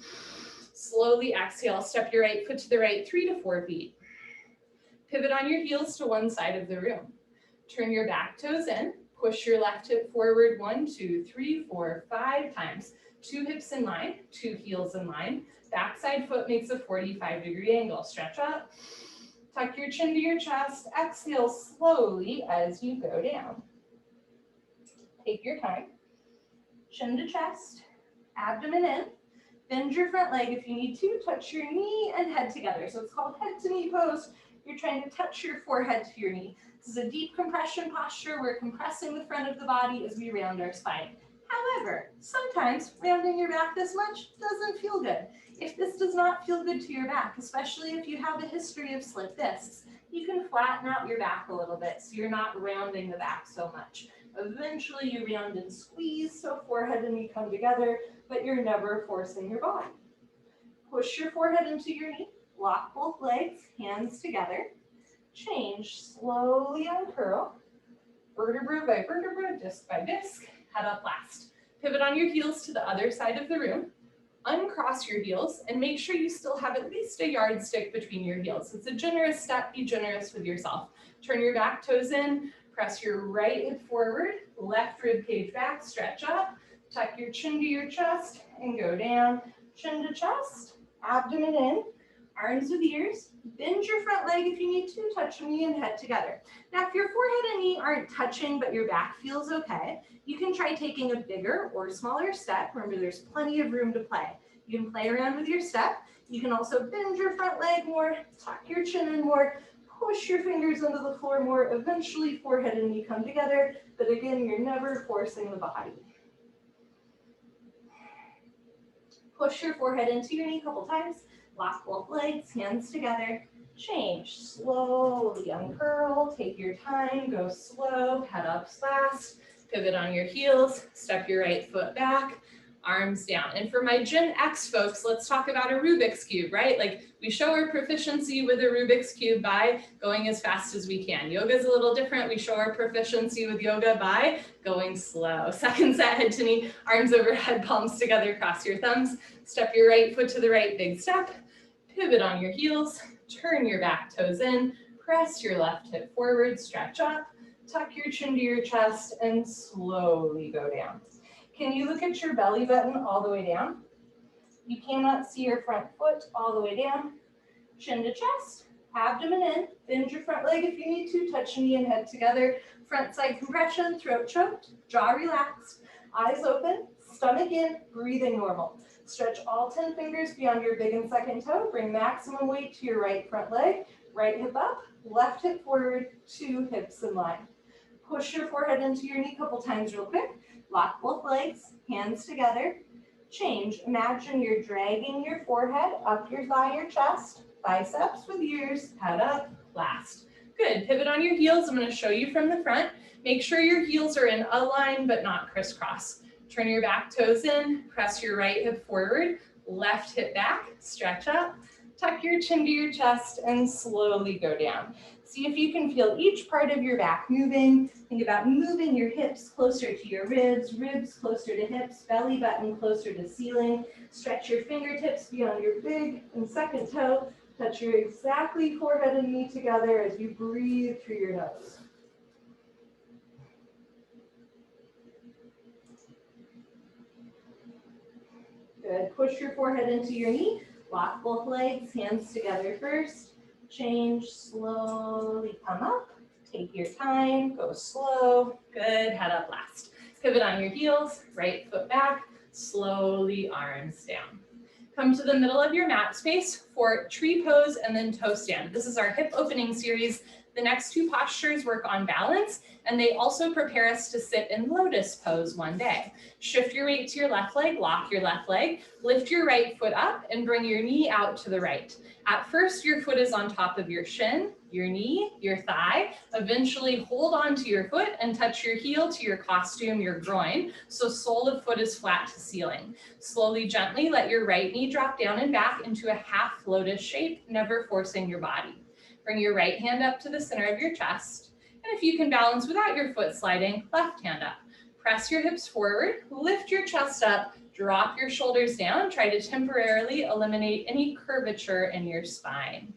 Slowly exhale, step your right foot to the right, 3 to 4 feet. Pivot on your heels to one side of the room. Turn your back toes in, push your left hip forward 1, 2, 3, 4, 5 times. 2 hips in line, 2 heels in line. Backside foot makes a 45-degree angle. Stretch up, tuck your chin to your chest, exhale slowly as you go down. Take your time, chin to chest, abdomen in. Bend your front leg if you need to, touch your knee and head together. So it's called head to knee pose. You're trying to touch your forehead to your knee. This is a deep compression posture. We're compressing the front of the body as we round our spine. However, sometimes rounding your back this much doesn't feel good. If this does not feel good to your back, especially if you have a history of slip discs, you can flatten out your back a little bit so you're not rounding the back so much. Eventually you round and squeeze so forehead and knee come together, but you're never forcing your body. Push your forehead into your knee, lock both legs, hands together. Change, slowly uncurl, vertebra by vertebra, disc by disc, head up last. Pivot on your heels to the other side of the room. Uncross your heels and make sure you still have at least a yardstick between your heels. It's a generous step, be generous with yourself. Turn your back toes in, press your right hip forward, left rib cage back, stretch up, tuck your chin to your chest and go down, chin to chest, abdomen in, arms with ears, bend your front leg if you need to, touch your knee and head together. Now if your forehead and knee aren't touching but your back feels okay, you can try taking a bigger or smaller step. Remember, there's plenty of room to play. You can play around with your step. You can also bend your front leg more, tuck your chin in more, push your fingers into the floor more. Eventually forehead and knee come together, but again, you're never forcing the body. Push your forehead into your knee a couple times. Lock both legs, hands together. Change, slowly uncurl, take your time, go slow, head up last. Pivot on your heels, step your right foot back, arms down. And for my Gen X folks, let's talk about a Rubik's Cube, right? Like we show our proficiency with a Rubik's Cube by going as fast as we can. Yoga is a little different. We show our proficiency with yoga by going slow. Second set, head to knee, arms overhead, palms together, cross your thumbs. Step your right foot to the right, big step. Pivot on your heels, turn your back toes in, press your left hip forward, stretch up. Tuck your chin to your chest and slowly go down. Can you look at your belly button all the way down? You cannot see your front foot all the way down. Chin to chest, abdomen in, bend your front leg if you need to, touch knee and head together. Front side compression, throat choked, jaw relaxed, eyes open, stomach in, breathing normal. Stretch all 10 fingers beyond your big and second toe. Bring maximum weight to your right front leg, right hip up, left hip forward, 2 hips in line. Push your forehead into your knee a couple times real quick. Lock both legs, hands together. Change. Imagine you're dragging your forehead up your thigh, your chest, biceps with ears, head up, last. Good. Pivot on your heels. I'm going to show you from the front. Make sure your heels are in a line but not crisscross. Turn your back toes in, press your right hip forward, left hip back, stretch up, tuck your chin to your chest and slowly go down. See if you can feel each part of your back moving. Think about moving your hips closer to your ribs, ribs closer to hips, belly button closer to ceiling. Stretch your fingertips beyond your big and second toe. Touch your exactly forehead and knee together as you breathe through your nose. Good. Push your forehead into your knee. Lock both legs, hands together first. Change, slowly come up. Take your time, go slow. Good, head up last. Pivot on your heels, right foot back, slowly arms down. Come to the middle of your mat space for tree pose and then toe stand. This is our hip opening series. The next two postures work on balance, and they also prepare us to sit in lotus pose one day. Shift your weight to your left leg, lock your left leg, lift your right foot up and bring your knee out to the right. At first, your foot is on top of your shin, your knee, your thigh. Eventually hold on to your foot and touch your heel to your costume, your groin. So sole of foot is flat to ceiling. Slowly, gently let your right knee drop down and back into a half lotus shape, never forcing your body. Bring your right hand up to the center of your chest. And if you can balance without your foot sliding, left hand up. Press your hips forward, lift your chest up, drop your shoulders down. Try to temporarily eliminate any curvature in your spine.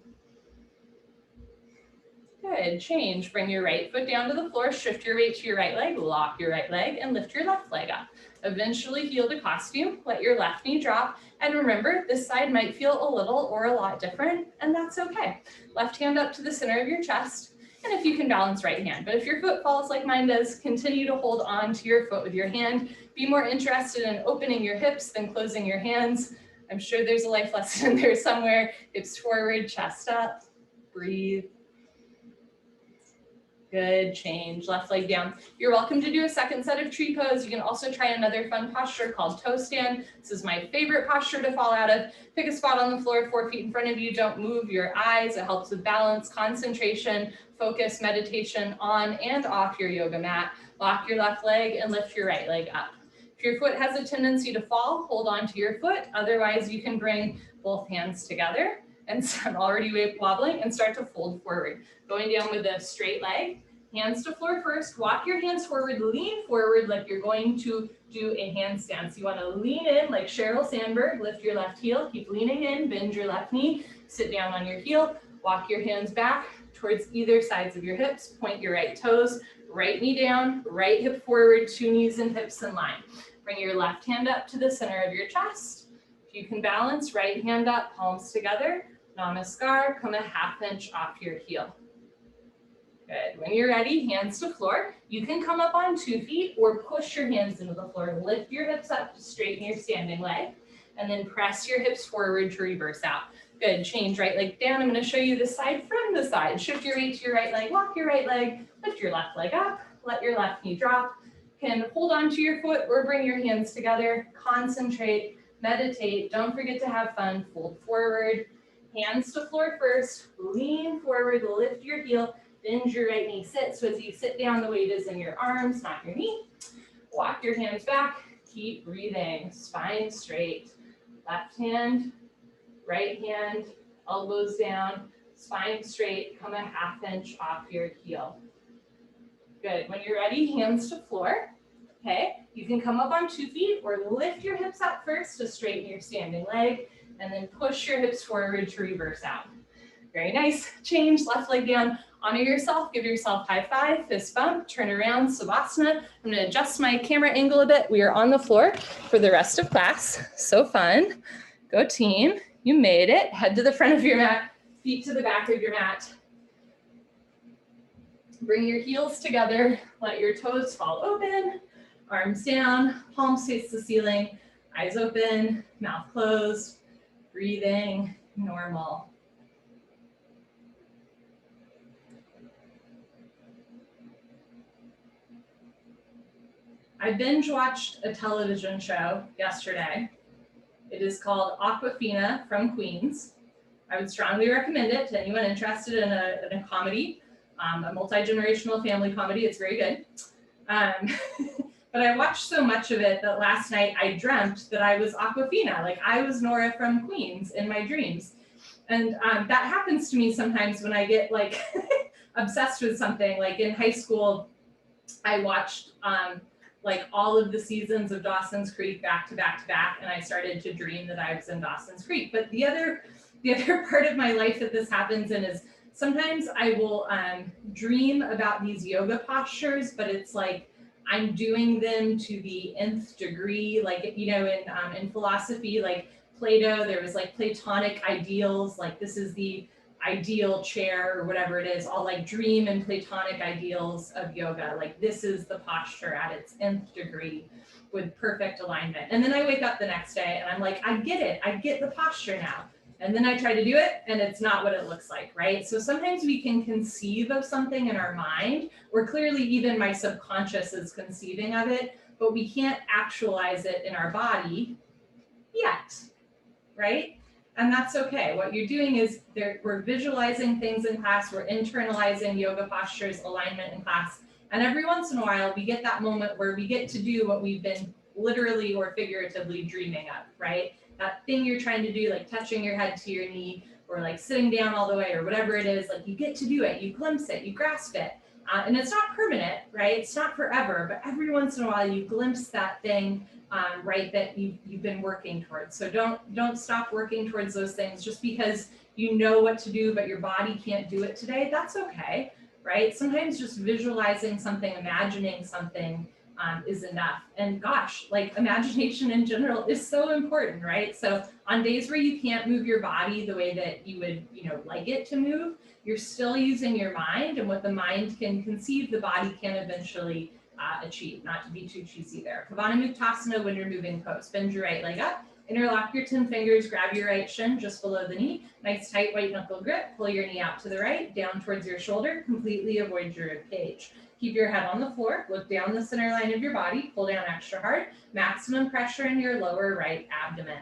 Good, change. Bring your right foot down to the floor, shift your weight to your right leg, lock your right leg, and lift your left leg up. Eventually heel to costume, let your left knee drop, and remember, this side might feel a little or a lot different, and that's okay. Left hand up to the center of your chest, and if you can balance, right hand. But if your foot falls like mine does, continue to hold on to your foot with your hand. Be more interested in opening your hips than closing your hands. I'm sure there's a life lesson in there somewhere. Hips forward, chest up, breathe. Good, change, left leg down. You're welcome to do a second set of tree pose. You can also try another fun posture called toe stand. This is my favorite posture to fall out of. Pick a spot on the floor, 4 feet in front of you. Don't move your eyes. It helps with balance, concentration, focus, meditation on and off your yoga mat. Lock your left leg and lift your right leg up. If your foot has a tendency to fall, hold on to your foot. Otherwise, you can bring both hands together. And so I'm already wobbling and start to fold forward. Going down with a straight leg, hands to floor first, walk your hands forward, lean forward like you're going to do a handstand. So you want to lean in like Sheryl Sandberg, lift your left heel, keep leaning in, bend your left knee, sit down on your heel, walk your hands back towards either sides of your hips, point your right toes, right knee down, right hip forward, 2 knees and hips in line. Bring your left hand up to the center of your chest. If you can balance, right hand up, palms together. Namaskar, come a ½ inch off your heel. Good. When you're ready, hands to floor. You can come up on 2 feet or push your hands into the floor. Lift your hips up to straighten your standing leg, and then press your hips forward to reverse out. Good. Change right leg down. I'm going to show you the side from the side. Shift your weight to your right leg, walk your right leg, lift your left leg up, let your left knee drop. Can hold on to your foot or bring your hands together. Concentrate, meditate. Don't forget to have fun. Fold forward. Hands to floor first, lean forward, lift your heel, bend your right knee, sit. So as you sit down, the weight is in your arms, not your knee. Walk your hands back, keep breathing, spine straight. Left hand, right hand, elbows down, spine straight, come a ½ inch off your heel. Good, when you're ready, hands to floor. Okay, you can come up on 2 feet or lift your hips up first to straighten your standing leg. And then push your hips forward to reverse out. Very nice. Change, left leg down. Honor yourself, give yourself high five, fist bump, turn around, Savasana. I'm gonna adjust my camera angle a bit. We are on the floor for the rest of class. So fun. Go team, you made it. Head to the front of your mat, feet to the back of your mat. Bring your heels together, let your toes fall open, arms down, palms face the ceiling, eyes open, mouth closed. Breathing normal. I binge watched a television show yesterday. It is called Awkwafina from Queens. I would strongly recommend it to anyone interested in a comedy, a multi-generational family comedy. It's very good. But I watched so much of it that last night I dreamt that I was Awkwafina, like I was Nora from Queens in my dreams. And that happens to me sometimes when I get like obsessed with something. Like in high school, I watched like all of the seasons of Dawson's Creek back to back to back, and I started to dream that I was in Dawson's Creek. But the other part of my life that this happens in is sometimes I will dream about these yoga postures, but it's like I'm doing them to the nth degree, like, you know, in philosophy, like Plato, there was like Platonic ideals, like this is the ideal chair or whatever it is, all like dream and platonic ideals of yoga. Like this is the posture at its nth degree with perfect alignment. And then I wake up the next day and I'm like, I get it. I get the posture now. And then I try to do it and it's not what it looks like, right? So sometimes we can conceive of something in our mind, or clearly even my subconscious is conceiving of it, but we can't actualize it in our body yet, right? And that's okay. What you're doing is we're visualizing things in class, we're internalizing yoga postures, alignment in class. And every once in a while, we get that moment where we get to do what we've been literally or figuratively dreaming of, right? That thing you're trying to do, like touching your head to your knee, or like sitting down all the way, or whatever it is, like you get to do it, you glimpse it, you grasp it. And it's not permanent, right? It's not forever, but every once in a while you glimpse that thing, right, that you've been working towards. So don't stop working towards those things just because you know what to do, but your body can't do it today. That's okay, right? Sometimes just visualizing something, imagining something is enough. And gosh, like imagination in general is so important, right? So on days where you can't move your body the way that you would, like it to move, you're still using your mind, and what the mind can conceive, the body can eventually achieve. Not to be too cheesy there. Utkatasana, when you're moving pose. Bend your right leg up, interlock your 10 fingers, grab your right shin just below the knee. Nice tight white knuckle grip. Pull your knee out to the right, down towards your shoulder. Completely avoid your rib cage. Keep your head on the floor. Look down the center line of your body. Pull down extra hard. Maximum pressure in your lower right abdomen.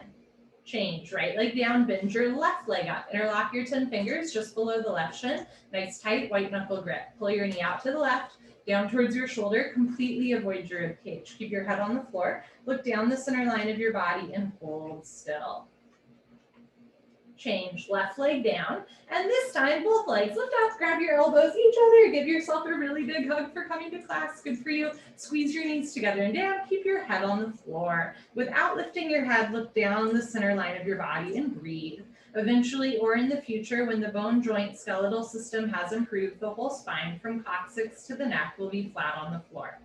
Change, right leg down, bend your left leg up. Interlock your 10 fingers just below the left shin. Nice tight white knuckle grip. Pull your knee out to the left, down towards your shoulder. Completely avoid your rib cage. Keep your head on the floor. Look down the center line of your body and hold still. Change, left leg down. And this time, both legs lift up, grab your elbows each other, give yourself a really big hug for coming to class. Good for you. Squeeze your knees together and down. Keep your head on the floor. Without lifting your head, look down the center line of your body and breathe. Eventually, or in the future, when the bone joint skeletal system has improved, the whole spine from coccyx to the neck will be flat on the floor.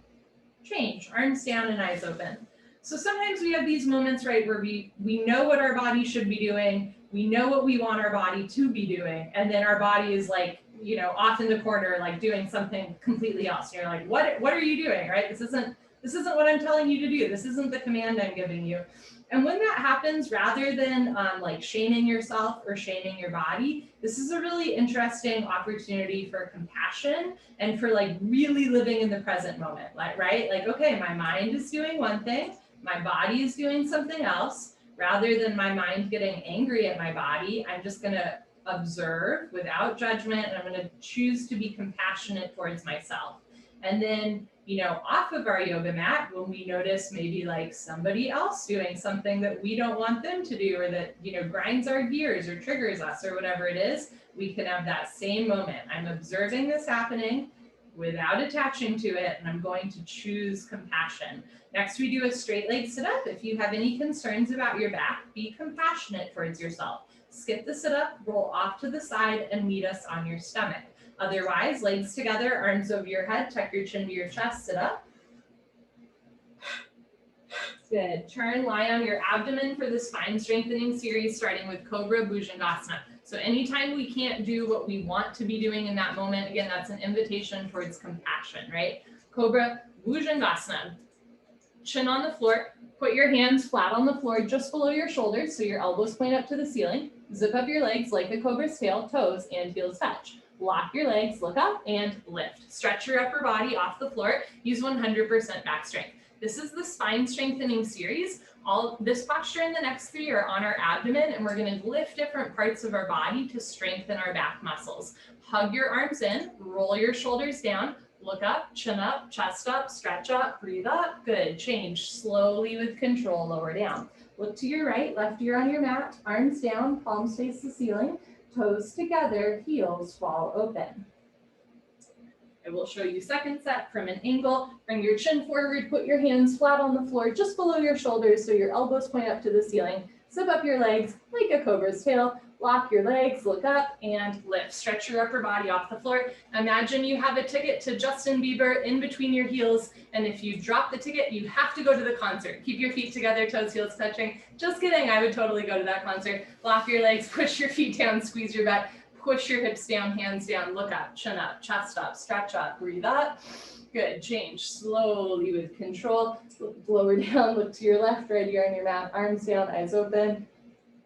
Change, arms down and eyes open. So sometimes we have these moments, right, where we know what our body should be doing, we know what we want our body to be doing, and then our body is like, off in the corner, like doing something completely else. And you're like, what are you doing, right? This isn't what I'm telling you to do. This isn't the command I'm giving you. And when that happens, rather than like shaming yourself or shaming your body, this is a really interesting opportunity for compassion and for like really living in the present moment, right? Like, okay, my mind is doing one thing, my body is doing something else. Rather than my mind getting angry at my body, I'm just going to observe without judgment, and I'm going to choose to be compassionate towards myself. And then, off of our yoga mat, when we notice maybe like somebody else doing something that we don't want them to do, or that, grinds our gears or triggers us or whatever it is, we can have that same moment. I'm observing this happening without attaching to it, and I'm going to choose compassion. Next, we do a straight leg sit-up. If you have any concerns about your back, be compassionate towards yourself. Skip the sit-up, roll off to the side, and meet us on your stomach. Otherwise, legs together, arms over your head, tuck your chin to your chest, sit up. Good. Turn, lie on your abdomen for the spine strengthening series, starting with Cobra Bhujangasana. So anytime we can't do what we want to be doing in that moment, again, that's an invitation towards compassion, right? Cobra Bhujangasana. Chin on the floor. Put your hands flat on the floor just below your shoulders so your elbows point up to the ceiling. Zip up your legs like a cobra's tail, toes and heels touch. Lock your legs, look up and lift. Stretch your upper body off the floor. Use 100% back strength. This is the spine strengthening series. All this posture and the next three are on our abdomen, and we're going to lift different parts of our body to strengthen our back muscles. Hug your arms in, roll your shoulders down, look up, chin up, chest up, stretch up, breathe up. Good. Change slowly with control, lower down. Look to your right, left ear on your mat, arms down, palms face the ceiling, toes together, heels fall open. I will show you second set from an angle. Bring your chin forward, put your hands flat on the floor just below your shoulders so your elbows point up to the ceiling. Zip up your legs like a cobra's tail. Lock your legs, look up and lift. Stretch your upper body off the floor. Imagine you have a ticket to Justin Bieber in between your heels, and if you drop the ticket, you have to go to the concert. Keep your feet together, toes, heels touching. Just kidding, I would totally go to that concert. Lock your legs, push your feet down, squeeze your butt. push your hips down, hands down, look up, chin up, chest up, stretch up, breathe up. Good, change slowly with control. Lower down, look to your left, right ear on your mat, arms down, eyes open.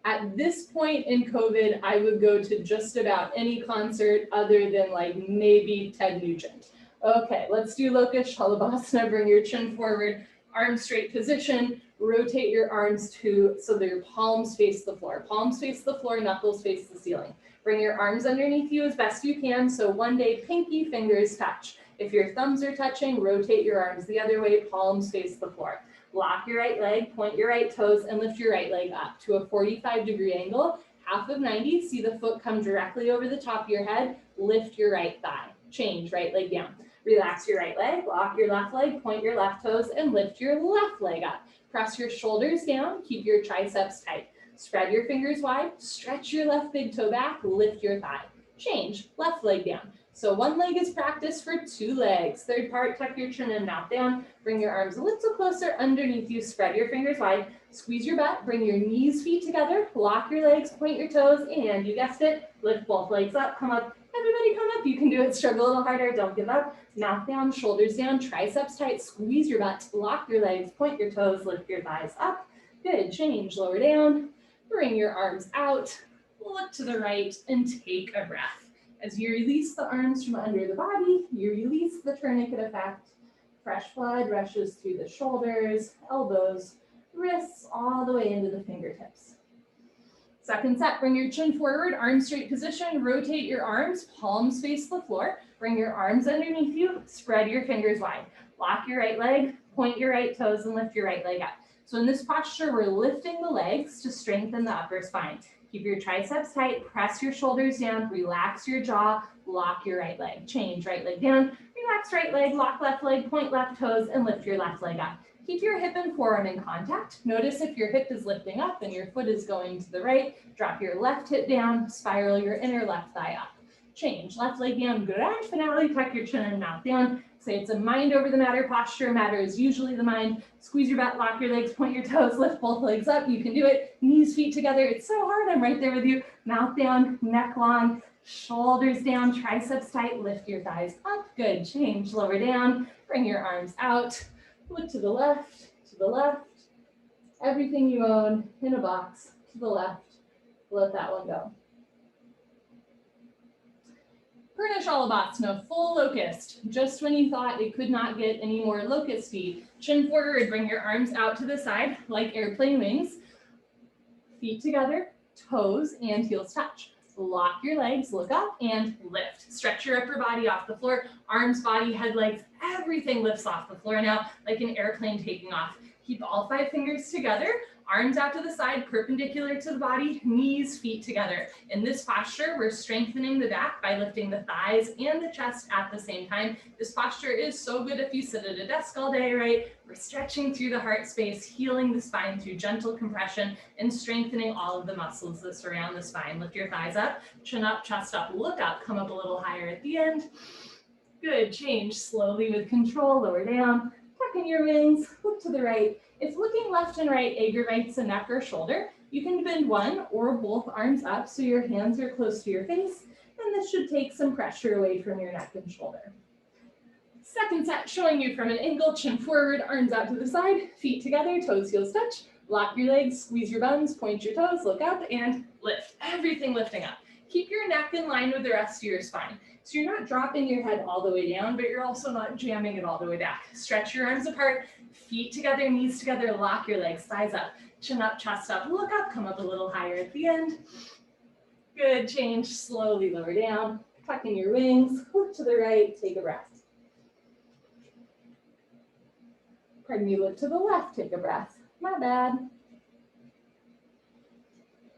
At this point in COVID, I would go to just about any concert other than like maybe Ted Nugent. Okay, let's do Lokishalabasana. Bring your chin forward, arms straight position. Rotate your arms so that your palms face the floor. Palms face the floor, knuckles face the ceiling. Bring your arms underneath you as best you can. So one day, pinky fingers touch. If your thumbs are touching, rotate your arms the other way, palms face the floor. Lock your right leg, point your right toes, and lift your right leg up to a 45-degree angle. Half of 90, see the foot come directly over the top of your head. Lift your right thigh. Change, right leg down. Relax your right leg, lock your left leg, point your left toes, and lift your left leg up. Press your shoulders down, keep your triceps tight. Spread your fingers wide, stretch your left big toe back, lift your thigh. Change, left leg down. So one leg is practice for two legs. Third part, tuck your chin and mouth down. Bring your arms a little closer underneath you. Spread your fingers wide. Squeeze your butt. Bring your knees, feet together. Lock your legs, point your toes, and you guessed it, lift both legs up. Come up. Everybody come up. You can do it. Struggle a little harder. Don't give up. Mouth down, shoulders down, triceps tight. Squeeze your butt. Lock your legs, point your toes, lift your thighs up. Good. Change. Lower down. Bring your arms out. Look to the right and take a breath. As you release the arms from under the body, you release the tourniquet effect. Fresh blood rushes through the shoulders, elbows, wrists, all the way into the fingertips. Second set, bring your chin forward, arms straight position, rotate your arms, palms face the floor. Bring your arms underneath you, spread your fingers wide. Lock your right leg, point your right toes, and lift your right leg up. So in this posture, we're lifting the legs to strengthen the upper spine. Keep your triceps tight, press your shoulders down, relax your jaw, lock your right leg. Change, right leg down, relax right leg, lock left leg, point left toes, and lift your left leg up. Keep your hip and forearm in contact. Notice if your hip is lifting up and your foot is going to the right, drop your left hip down, spiral your inner left thigh up. Change, left leg down, grand finale, tuck your chin and mouth down. Say it's a mind over the matter posture. Matter is usually the mind. Squeeze your butt, lock your legs, point your toes, lift both legs up. You can do it. Knees, feet together. It's so hard. I'm right there with you. Mouth down, neck long, shoulders down, triceps tight. Lift your thighs up. Good. Change. Lower down. Bring your arms out. Look to the left, to the left. Everything you own in a box to the left. Let that one go. Pranayama, full locust. Just when you thought it could not get any more locusty, chin forward, bring your arms out to the side like airplane wings. Feet together, toes and heels touch. Lock your legs, look up and lift. Stretch your upper body off the floor. Arms, body, head, legs, everything lifts off the floor now like an airplane taking off. Keep all 5 fingers together. Arms out to the side, perpendicular to the body, knees, feet together. In this posture, we're strengthening the back by lifting the thighs and the chest at the same time. This posture is so good if you sit at a desk all day, right? We're stretching through the heart space, healing the spine through gentle compression and strengthening all of the muscles that surround the spine. Lift your thighs up, chin up, chest up, look up, come up a little higher at the end. Good, change slowly with control, lower down, tuck in your wings, look to the right. If looking left and right aggravates the neck or shoulder, you can bend one or both arms up so your hands are close to your face, and this should take some pressure away from your neck and shoulder. Second set, showing you from an angle, chin forward, arms out to the side, feet together, toes, heels touch. Lock your legs, squeeze your buns, point your toes, look up, and lift. Everything lifting up. Keep your neck in line with the rest of your spine. So you're not dropping your head all the way down, but you're also not jamming it all the way back. Stretch your arms apart, feet together, knees together, lock your legs, thighs up, chin up, chest up, look up, come up a little higher at the end. Good, change, slowly lower down, tuck in your wings, look to the right, take a breath. Pardon me, look to the left, take a breath. My bad.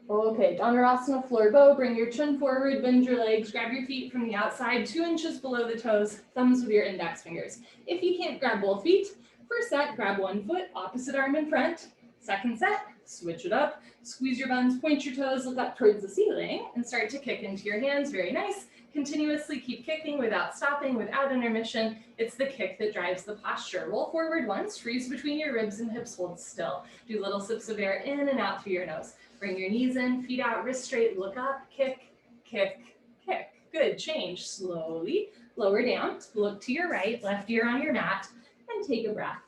Okay, Dhanurasana, floor bow, bring your chin forward, bend your legs, grab your feet from the outside, 2 inches below the toes, thumbs with your index fingers. If you can't grab both feet, first set, grab one foot, opposite arm in front. Second set, switch it up, squeeze your buns, point your toes, look up towards the ceiling, and start to kick into your hands, very nice. Continuously keep kicking without stopping, without intermission. It's the kick that drives the posture. Roll forward once, freeze between your ribs and hips, hold still. Do little sips of air in and out through your nose. Bring your knees in, feet out, wrist straight, look up, kick, kick, kick. Good, change slowly. Lower down, look to your right, left ear on your mat, and take a breath.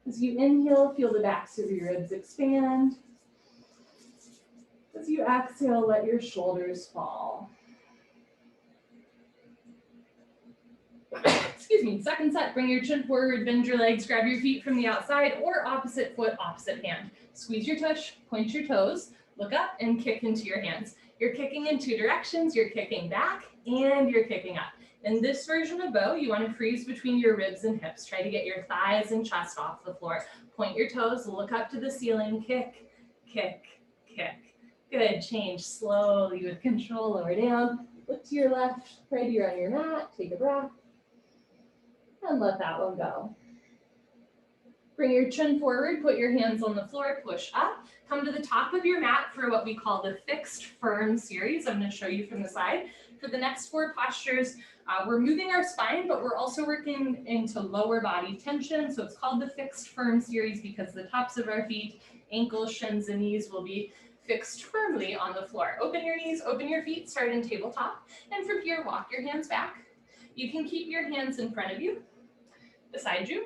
As you inhale, feel the backs of your ribs expand. As you exhale, let your shoulders fall. Excuse me, second set, bring your chin forward, bend your legs, grab your feet from the outside or opposite foot, opposite hand. Squeeze your tush, point your toes, look up and kick into your hands. You're kicking in two directions, you're kicking back and you're kicking up. In this version of bow, you want to freeze between your ribs and hips. Try to get your thighs and chest off the floor. Point your toes, look up to the ceiling, kick, kick, kick. Good, change slowly with control, lower down. Look to your left, right ear on your mat, take a breath. And let that one go. Bring your chin forward, put your hands on the floor, push up. Come to the top of your mat for what we call the fixed firm series. I'm going to show you from the side. For the next 4 postures, we're moving our spine, but we're also working into lower body tension. So it's called the fixed firm series because the tops of our feet, ankles, shins, and knees will be fixed firmly on the floor. Open your knees, open your feet, start in tabletop. And from here, walk your hands back. You can keep your hands in front of you, beside you,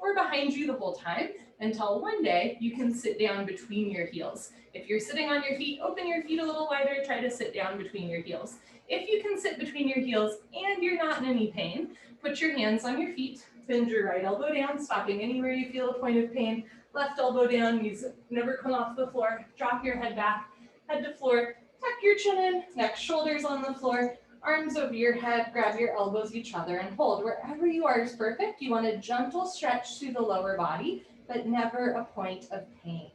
or behind you the whole time until one day you can sit down between your heels. If you're sitting on your feet, open your feet a little wider, try to sit down between your heels. If you can sit between your heels and you're not in any pain, put your hands on your feet, bend your right elbow down, stopping anywhere you feel a point of pain, left elbow down, knees never come off the floor, drop your head back, head to floor, tuck your chin in, neck, shoulders on the floor, arms over your head, grab your elbows each other and hold. Wherever you are is perfect. You want a gentle stretch through the lower body, but never a point of pain.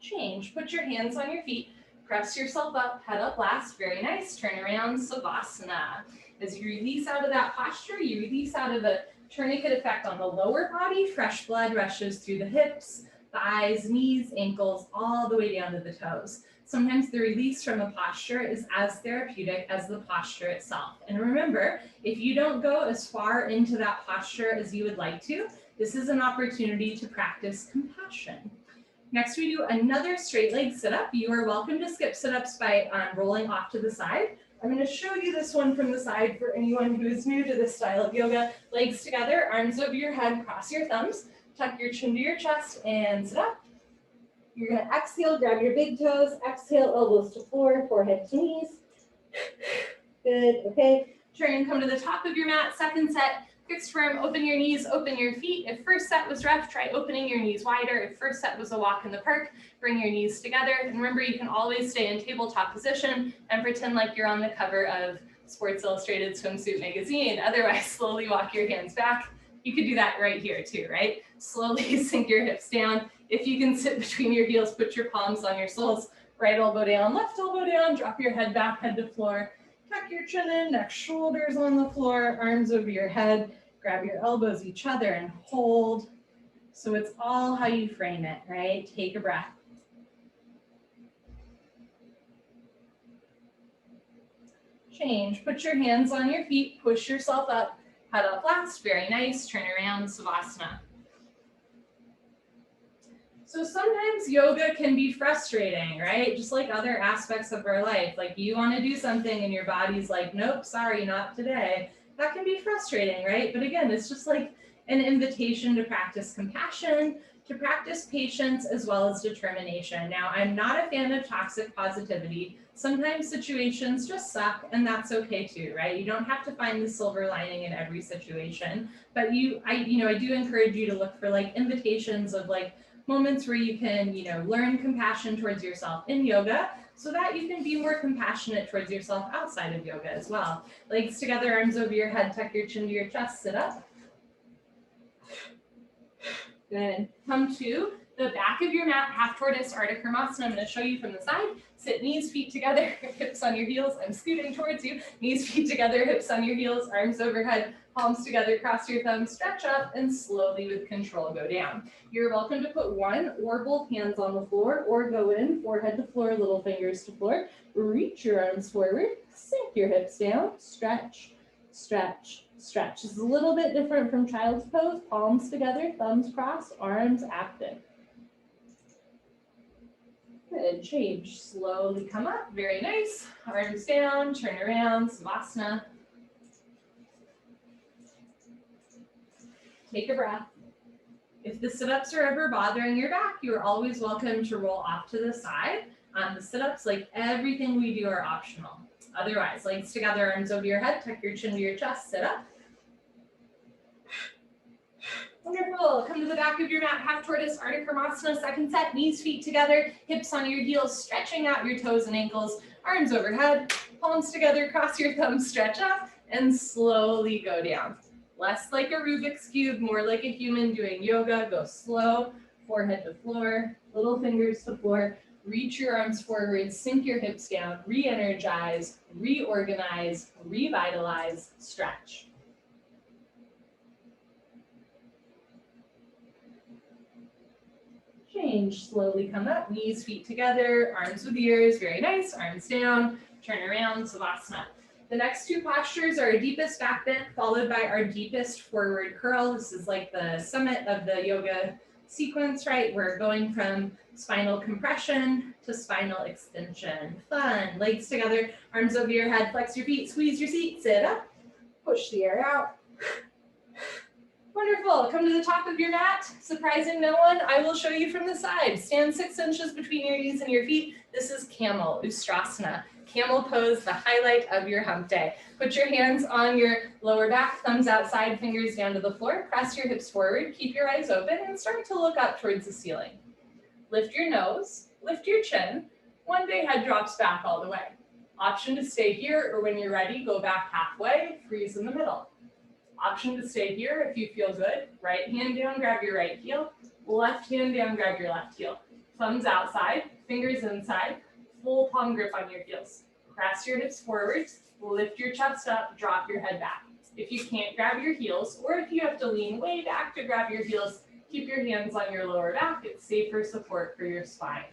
Change, put your hands on your feet, press yourself up, head up last, very nice. Turn around, Savasana. As you release out of that posture, you release out of the tourniquet effect on the lower body, fresh blood rushes through the hips, thighs, knees, ankles, all the way down to the toes. Sometimes the release from a posture is as therapeutic as the posture itself. And remember, if you don't go as far into that posture as you would like to, this is an opportunity to practice compassion. Next, we do another straight leg sit-up. You are welcome to skip sit-ups by rolling off to the side. I'm going to show you this one from the side for anyone who is new to this style of yoga. Legs together, arms over your head, cross your thumbs, tuck your chin to your chest, and sit up. You're going to exhale, grab your big toes, exhale, elbows to floor, forehead to knees. Good, okay. Turn and come to the top of your mat, second set, fixed firm, open your knees, open your feet. If first set was rough, try opening your knees wider. If first set was a walk in the park, bring your knees together. And remember, you can always stay in tabletop position and pretend like you're on the cover of Sports Illustrated Swimsuit magazine. Otherwise, slowly walk your hands back. You could do that right here too, right? Slowly sink your hips down. If you can sit between your heels, put your palms on your soles, right elbow down, left elbow down, drop your head back, head to floor, tuck your chin in, neck, shoulders on the floor, arms over your head, grab your elbows each other and hold. So it's all how you frame it, right? Take a breath. Change, put your hands on your feet, push yourself up, head up last, very nice, turn around, Savasana. So sometimes yoga can be frustrating, right? Just like other aspects of our life. Like you want to do something and your body's like, nope, sorry, not today. That can be frustrating, right? But again, it's just like an invitation to practice compassion, to practice patience, as well as determination. Now, I'm not a fan of toxic positivity. Sometimes situations just suck, and that's okay too, right? You don't have to find the silver lining in every situation. But I do encourage you to look for like invitations of like moments where you can, learn compassion towards yourself in yoga so that you can be more compassionate towards yourself outside of yoga as well. Legs together, arms over your head, tuck your chin to your chest, sit up. Good. Come to the back of your mat, half tortoise, Ardha Karmasana. I'm going to show you from the side. Sit knees, feet together, hips on your heels. I'm scooting towards you. Knees, feet together, hips on your heels, arms overhead, palms together, cross your thumbs, stretch up, and slowly with control go down. You're welcome to put one or both hands on the floor or go in, forehead to floor, little fingers to floor. Reach your arms forward, sink your hips down, stretch, stretch, stretch. This is a little bit different from child's pose. Palms together, thumbs crossed, arms active. Good, change. Slowly come up, very nice. Arms down, turn around, Savasana. Take a breath. If the sit-ups are ever bothering your back, you're always welcome to roll off to the side. The sit-ups, like everything we do, are optional. Otherwise, legs together, arms over your head, tuck your chin to your chest, sit up. Wonderful. Come to the back of your mat, half tortoise, Ardha Karmasana, second set, knees, feet together, hips on your heels, stretching out your toes and ankles, arms overhead, palms together, cross your thumbs, stretch up, and slowly go down. Less like a Rubik's Cube, more like a human doing yoga. Go slow, forehead to floor, little fingers to floor. Reach your arms forward, sink your hips down, re-energize, reorganize, revitalize, stretch. Change, slowly come up, knees, feet together, arms with ears, very nice, arms down, turn around, Savasana. The next two postures are our deepest back bend, followed by our deepest forward curl. This is like the summit of the yoga sequence, right? We're going from spinal compression to spinal extension. Fun, legs together, arms over your head, flex your feet, squeeze your seat, sit up, push the air out. Wonderful, come to the top of your mat. Surprising no one, I will show you from the side. Stand 6 inches between your knees and your feet. This is camel, Ustrasana. Camel pose, the highlight of your hump day. Put your hands on your lower back, thumbs outside, fingers down to the floor. Press your hips forward, keep your eyes open, and start to look up towards the ceiling. Lift your nose, lift your chin. One day head drops back all the way. Option to stay here, or when you're ready, go back halfway, freeze in the middle. Option to stay here if you feel good. Right hand down, grab your right heel. Left hand down, grab your left heel. Thumbs outside, fingers inside. Full palm grip on your heels. Press your hips forward, lift your chest up, drop your head back. If you can't grab your heels, or if you have to lean way back to grab your heels, keep your hands on your lower back. It's safer support for your spine.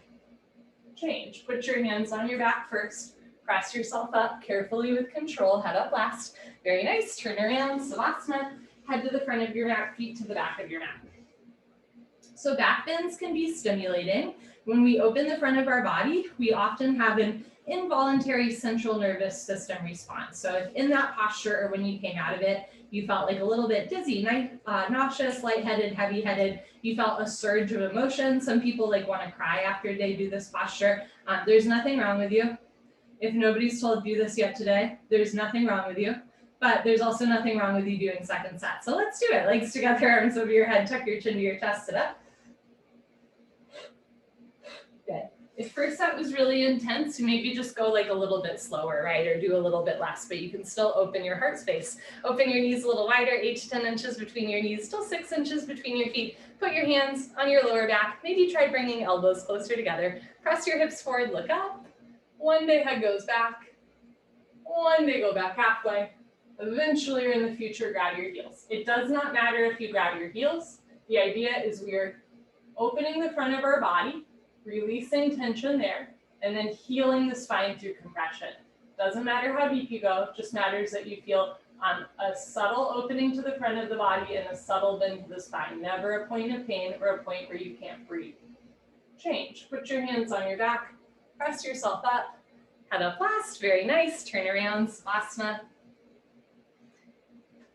Change. Put your hands on your back first. Press yourself up carefully with control. Head up last. Very nice. Turn around. Savasana. Head to the front of your mat, feet to the back of your mat. So back bends can be stimulating. When we open the front of our body, we often have an involuntary central nervous system response. So if in that posture or when you came out of it, you felt like a little bit dizzy, nauseous, lightheaded, heavy-headed, you felt a surge of emotion. Some people like want to cry after they do this posture. There's nothing wrong with you. If nobody's told you this yet today, there's nothing wrong with you. But there's also nothing wrong with you doing second set. So let's do it. Legs together, arms over your head, tuck your chin to your chest, sit up. Good. If first set was really intense, maybe just go like a little bit slower, right? Or do a little bit less, but you can still open your heart space. Open your knees a little wider, 8 to 10 inches between your knees, still 6 inches between your feet. Put your hands on your lower back. Maybe try bringing elbows closer together. Press your hips forward, look up. One day head goes back. One day go back halfway. Eventually or in the future, grab your heels. It does not matter if you grab your heels. The idea is we are opening the front of our body, releasing tension there, and then healing the spine through compression. Doesn't matter how deep you go, just matters that you feel a subtle opening to the front of the body and a subtle bend to the spine. Never a point of pain or a point where you can't breathe. Change. Put your hands on your back. Press yourself up. Head up last. Very nice. Turn around. Savasana.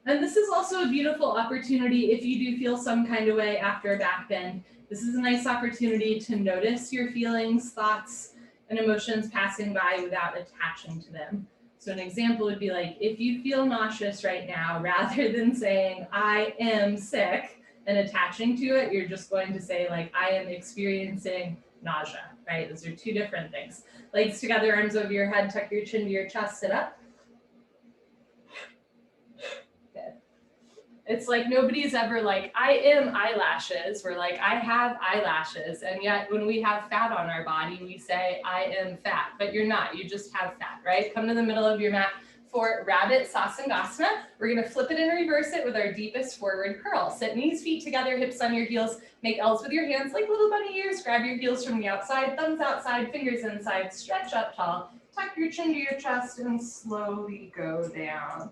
And this is also a beautiful opportunity if you do feel some kind of way after a back bend. This is a nice opportunity to notice your feelings, thoughts, and emotions passing by without attaching to them. So an example would be like, if you feel nauseous right now, rather than saying, I am sick, and attaching to it, you're just going to say like, I am experiencing nausea, right? Those are two different things. Legs together, arms over your head, tuck your chin to your chest, sit up. Good. It's like nobody's ever like, I am eyelashes. We're like, I have eyelashes. And yet when we have fat on our body, we say, I am fat, but you're not, you just have fat, right? Come to the middle of your mat for Rabbit Sasangasana. We're gonna flip it and reverse it with our deepest forward curl. Sit knees, feet together, hips on your heels. Make L's with your hands like little bunny ears. Grab your heels from the outside, thumbs outside, fingers inside. Stretch up tall. Tuck your chin to your chest and slowly go down.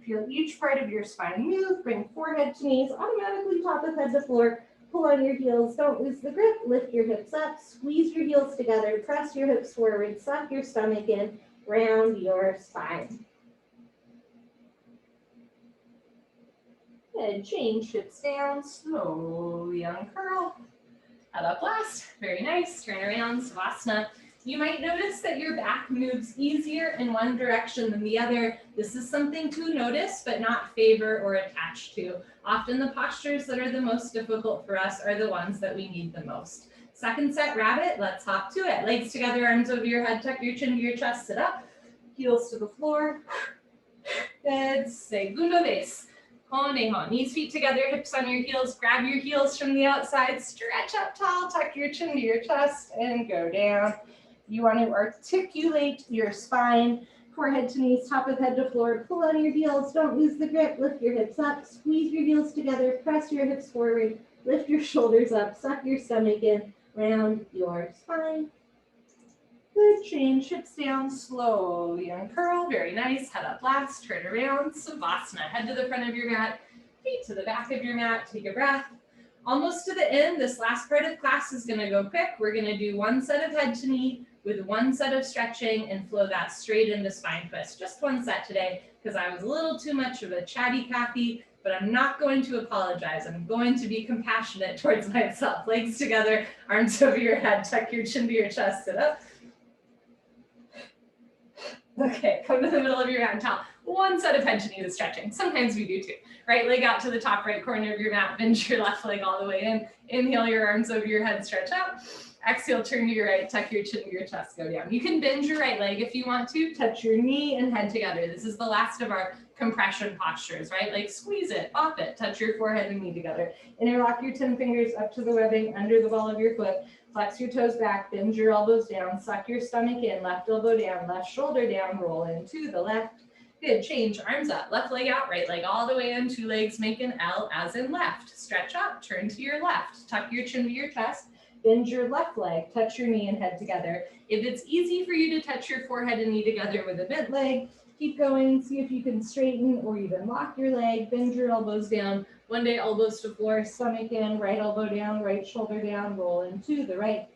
Feel each part of your spine move. Bring forehead to knees. Automatically top of head to floor.
Pull on your heels, don't lose the grip, lift your hips up, squeeze your heels together, press your hips forward, suck your stomach in, round your spine. Good, change, hips down, slowly uncurl. Head up last, very nice, turn around, Savasana. You might notice that your back moves easier in one direction than the other. This is something to notice, but not favor or attach to. Often the postures that are the most difficult for us are the ones that we need the most. Second set, rabbit, let's hop to it. Legs together, arms over your head, tuck your chin to your chest, sit up. Heels to the floor. Good, segundo vez. Conejo, knees, feet together, hips on your heels. Grab your heels from the outside, stretch up tall, tuck your chin to your chest, and go down. You want to articulate your spine, forehead to knees, top of head to floor. Pull on your heels, don't lose the grip. Lift your hips up, squeeze your heels together, press your hips forward, lift your shoulders up, suck your stomach in, round your spine. Good, change, hips down, slowly uncurl, very nice. Head up last, turn around, Savasana. Head to the front of your mat, feet to the back of your mat, take a breath. Almost to the end, this last part of class is gonna go quick. We're gonna do one set of head to knee with one set of stretching and flow that straight into spine twist. Just one set today, because I was a little too much of a chatty Cathy, but I'm not going to apologize. I'm going to be compassionate towards myself. Legs together, arms over your head, tuck your chin to your chest, sit up. Okay, come to the middle of your mat and towel. One set of head to knee with stretching. Sometimes we do two. Right leg out to the top right corner of your mat, bend your left leg all the way in. Inhale your arms over your head, stretch out. Exhale, turn to your right, tuck your chin to your chest, go down. You can bend your right leg if you want to, touch your knee and head together. This is the last of our compression postures, right? Like squeeze it, pop it, touch your forehead and knee together. Interlock your 10 fingers up to the webbing, under the ball of your foot. Flex your toes back, bend your elbows down, suck your stomach in, left elbow down, left shoulder down, roll into the left. Good, change, arms up, left leg out, right leg all the way in, two legs make an L as in left. Stretch up, turn to your left, tuck your chin to your chest, bend your left leg, touch your knee and head together. If it's easy for you to touch your forehead and knee together with a bent leg, keep going, see if you can straighten or even lock your leg, bend your elbows down. One day elbows to floor, stomach in, right elbow down, right shoulder down, roll into the right.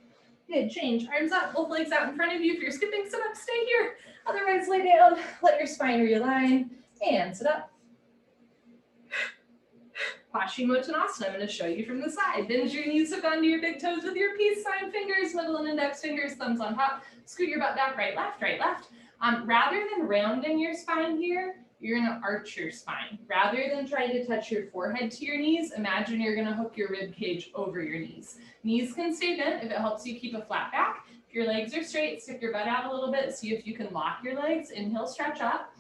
Good, change, arms up, both legs out in front of you. If you're skipping, sit up, stay here. Otherwise, lay down, let your spine realign, and sit up. Paschimottanasana, I'm going to show you from the side. Bend your knees, hook onto your big toes with your peace sign fingers, middle and index fingers, thumbs on top. Scoot your butt back, right, left, right, left. Rather than rounding your spine here, you're going to arch your spine. Rather than try to touch your forehead to your knees, imagine you're going to hook your rib cage over your knees. Knees can stay bent if it helps you keep a flat back. If your legs are straight, stick your butt out a little bit. See if you can lock your legs. Inhale, stretch up.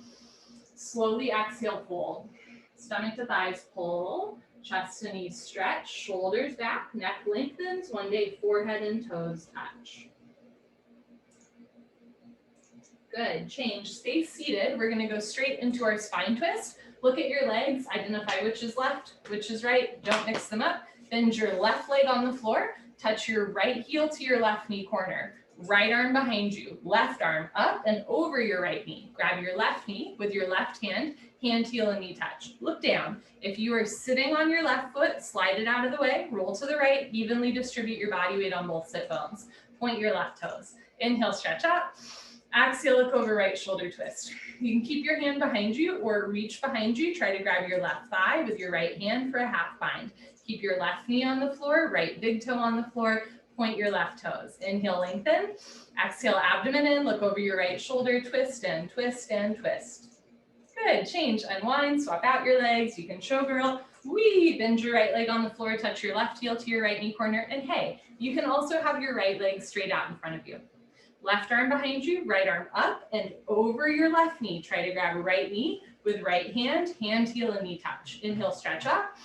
Slowly exhale, fold. Stomach to thighs, pull. Chest to knees stretch. Shoulders back, neck lengthens. One day, forehead and toes touch. Good, change, stay seated. We're gonna go straight into our spine twist. Look at your legs, identify which is left, which is right, don't mix them up. Bend your left leg on the floor, touch your right heel to your left knee corner. Right arm behind you, left arm up and over your right knee. Grab your left knee with your left hand, hand, heel, and knee touch. Look down. If you are sitting on your left foot, slide it out of the way, roll to the right, evenly distribute your body weight on both sit bones. Point your left toes. Inhale, stretch up. Exhale, look over, right shoulder twist. You can keep your hand behind you or reach behind you. Try to grab your left thigh with your right hand for a half bind. Keep your left knee on the floor, right big toe on the floor. Point your left toes. Inhale, lengthen. Exhale, abdomen in. Look over your right shoulder. Twist and twist and twist. Good. Change. Unwind. Swap out your legs. You can showgirl. Wee. Bend your right leg on the floor. Touch your left heel to your right knee corner. And hey, you can also have your right leg straight out in front of you. Left arm behind you. Right arm up and over your left knee. Try to grab right knee with right hand. Hand, heel, and knee touch. Inhale, stretch up.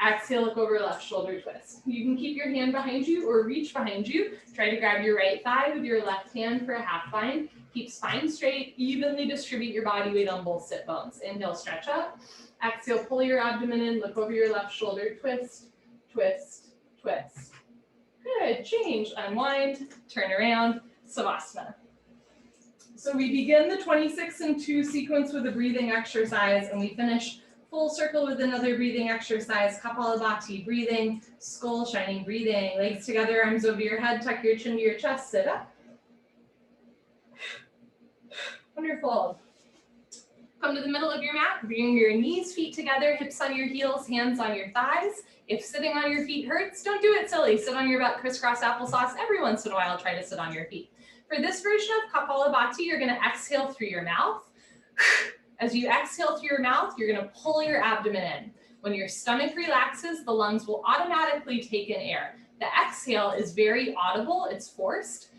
Exhale, look over, left shoulder twist. You can keep your hand behind you or reach behind you. Try to grab your right thigh with your left hand for a half bind. Keep spine straight, evenly distribute your body weight on both sit bones. Inhale, stretch up. Exhale, pull your abdomen in, look over your left shoulder, twist, twist, twist. Good, change, unwind, turn around, Savasana. So we begin the 26 and 2 sequence with a breathing exercise and we finish
Full circle with another breathing exercise, Kapalabhati, breathing, skull shining, breathing, legs together, arms over your head, tuck your chin to your chest, sit up. Wonderful. Come to the middle of your mat, bring your knees, feet together, hips on your heels, hands on your thighs. If sitting on your feet hurts, don't do it silly. Sit on your butt, crisscross applesauce. Every once in a while, try to sit on your feet. For this version of Kapalabhati, you're gonna exhale through your mouth. As you exhale through your mouth, you're gonna pull your abdomen in. When your stomach relaxes, the lungs will automatically take in air. The exhale is very audible, it's forced.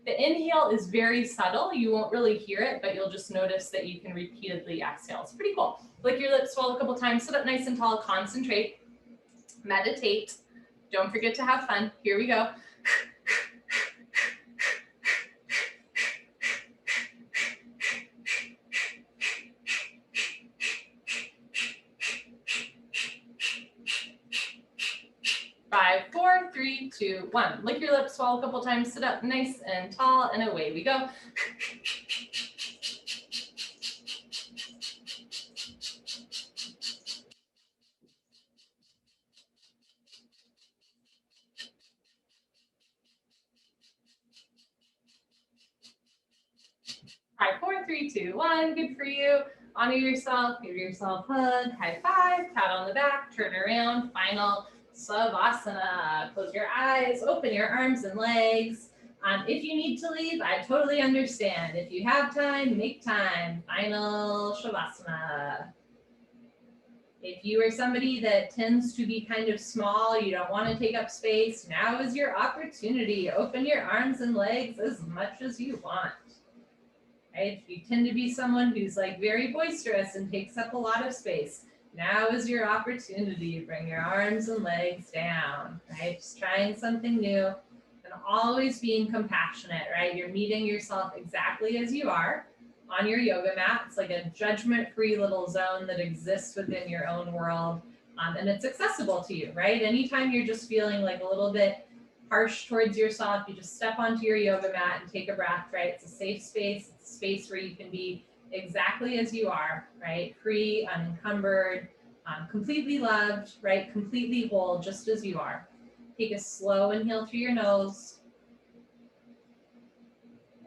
The inhale is very subtle. You won't really hear it, but you'll just notice that you can repeatedly exhale. It's pretty cool. Lick your lips, swallow a couple times, sit up nice and tall, concentrate, meditate. Don't forget to have fun. Here we go. 5, 4, 3, 2, 1. Lick your lips, swallow a couple times, sit up nice and tall, and away we go. Five, 4, 3, 2, 1. Good for you. Honor yourself, give yourself a hug, high five, pat on the back, turn around, final Savasana. Close your eyes, open your arms and legs. If you need to leave, I totally understand. If you have time, make time. Final Shavasana. If you are somebody that tends to be kind of small, you don't want to take up space, now is your opportunity. Open your arms and legs as much as you want. Right? If you tend to be someone who's like very boisterous and takes up a lot of space, now is your opportunity. Bring your arms and legs down, right? Just trying something new and always being compassionate, right? You're meeting yourself exactly as you are on your yoga mat. It's like a judgment-free little zone that exists within your own world, and it's accessible to you, right? Anytime you're just feeling like a little bit harsh towards yourself, you just step onto your yoga mat and take a breath, right? It's a safe space. It's a space where you can be exactly as you are, right? Free, unencumbered, completely loved, right? Completely whole, just as you are. Take a slow inhale through your nose.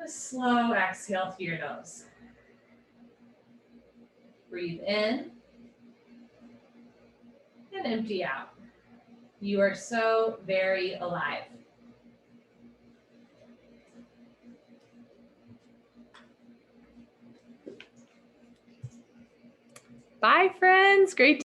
A slow exhale through your nose. Breathe in and empty out. You are so very alive. Bye, friends. Great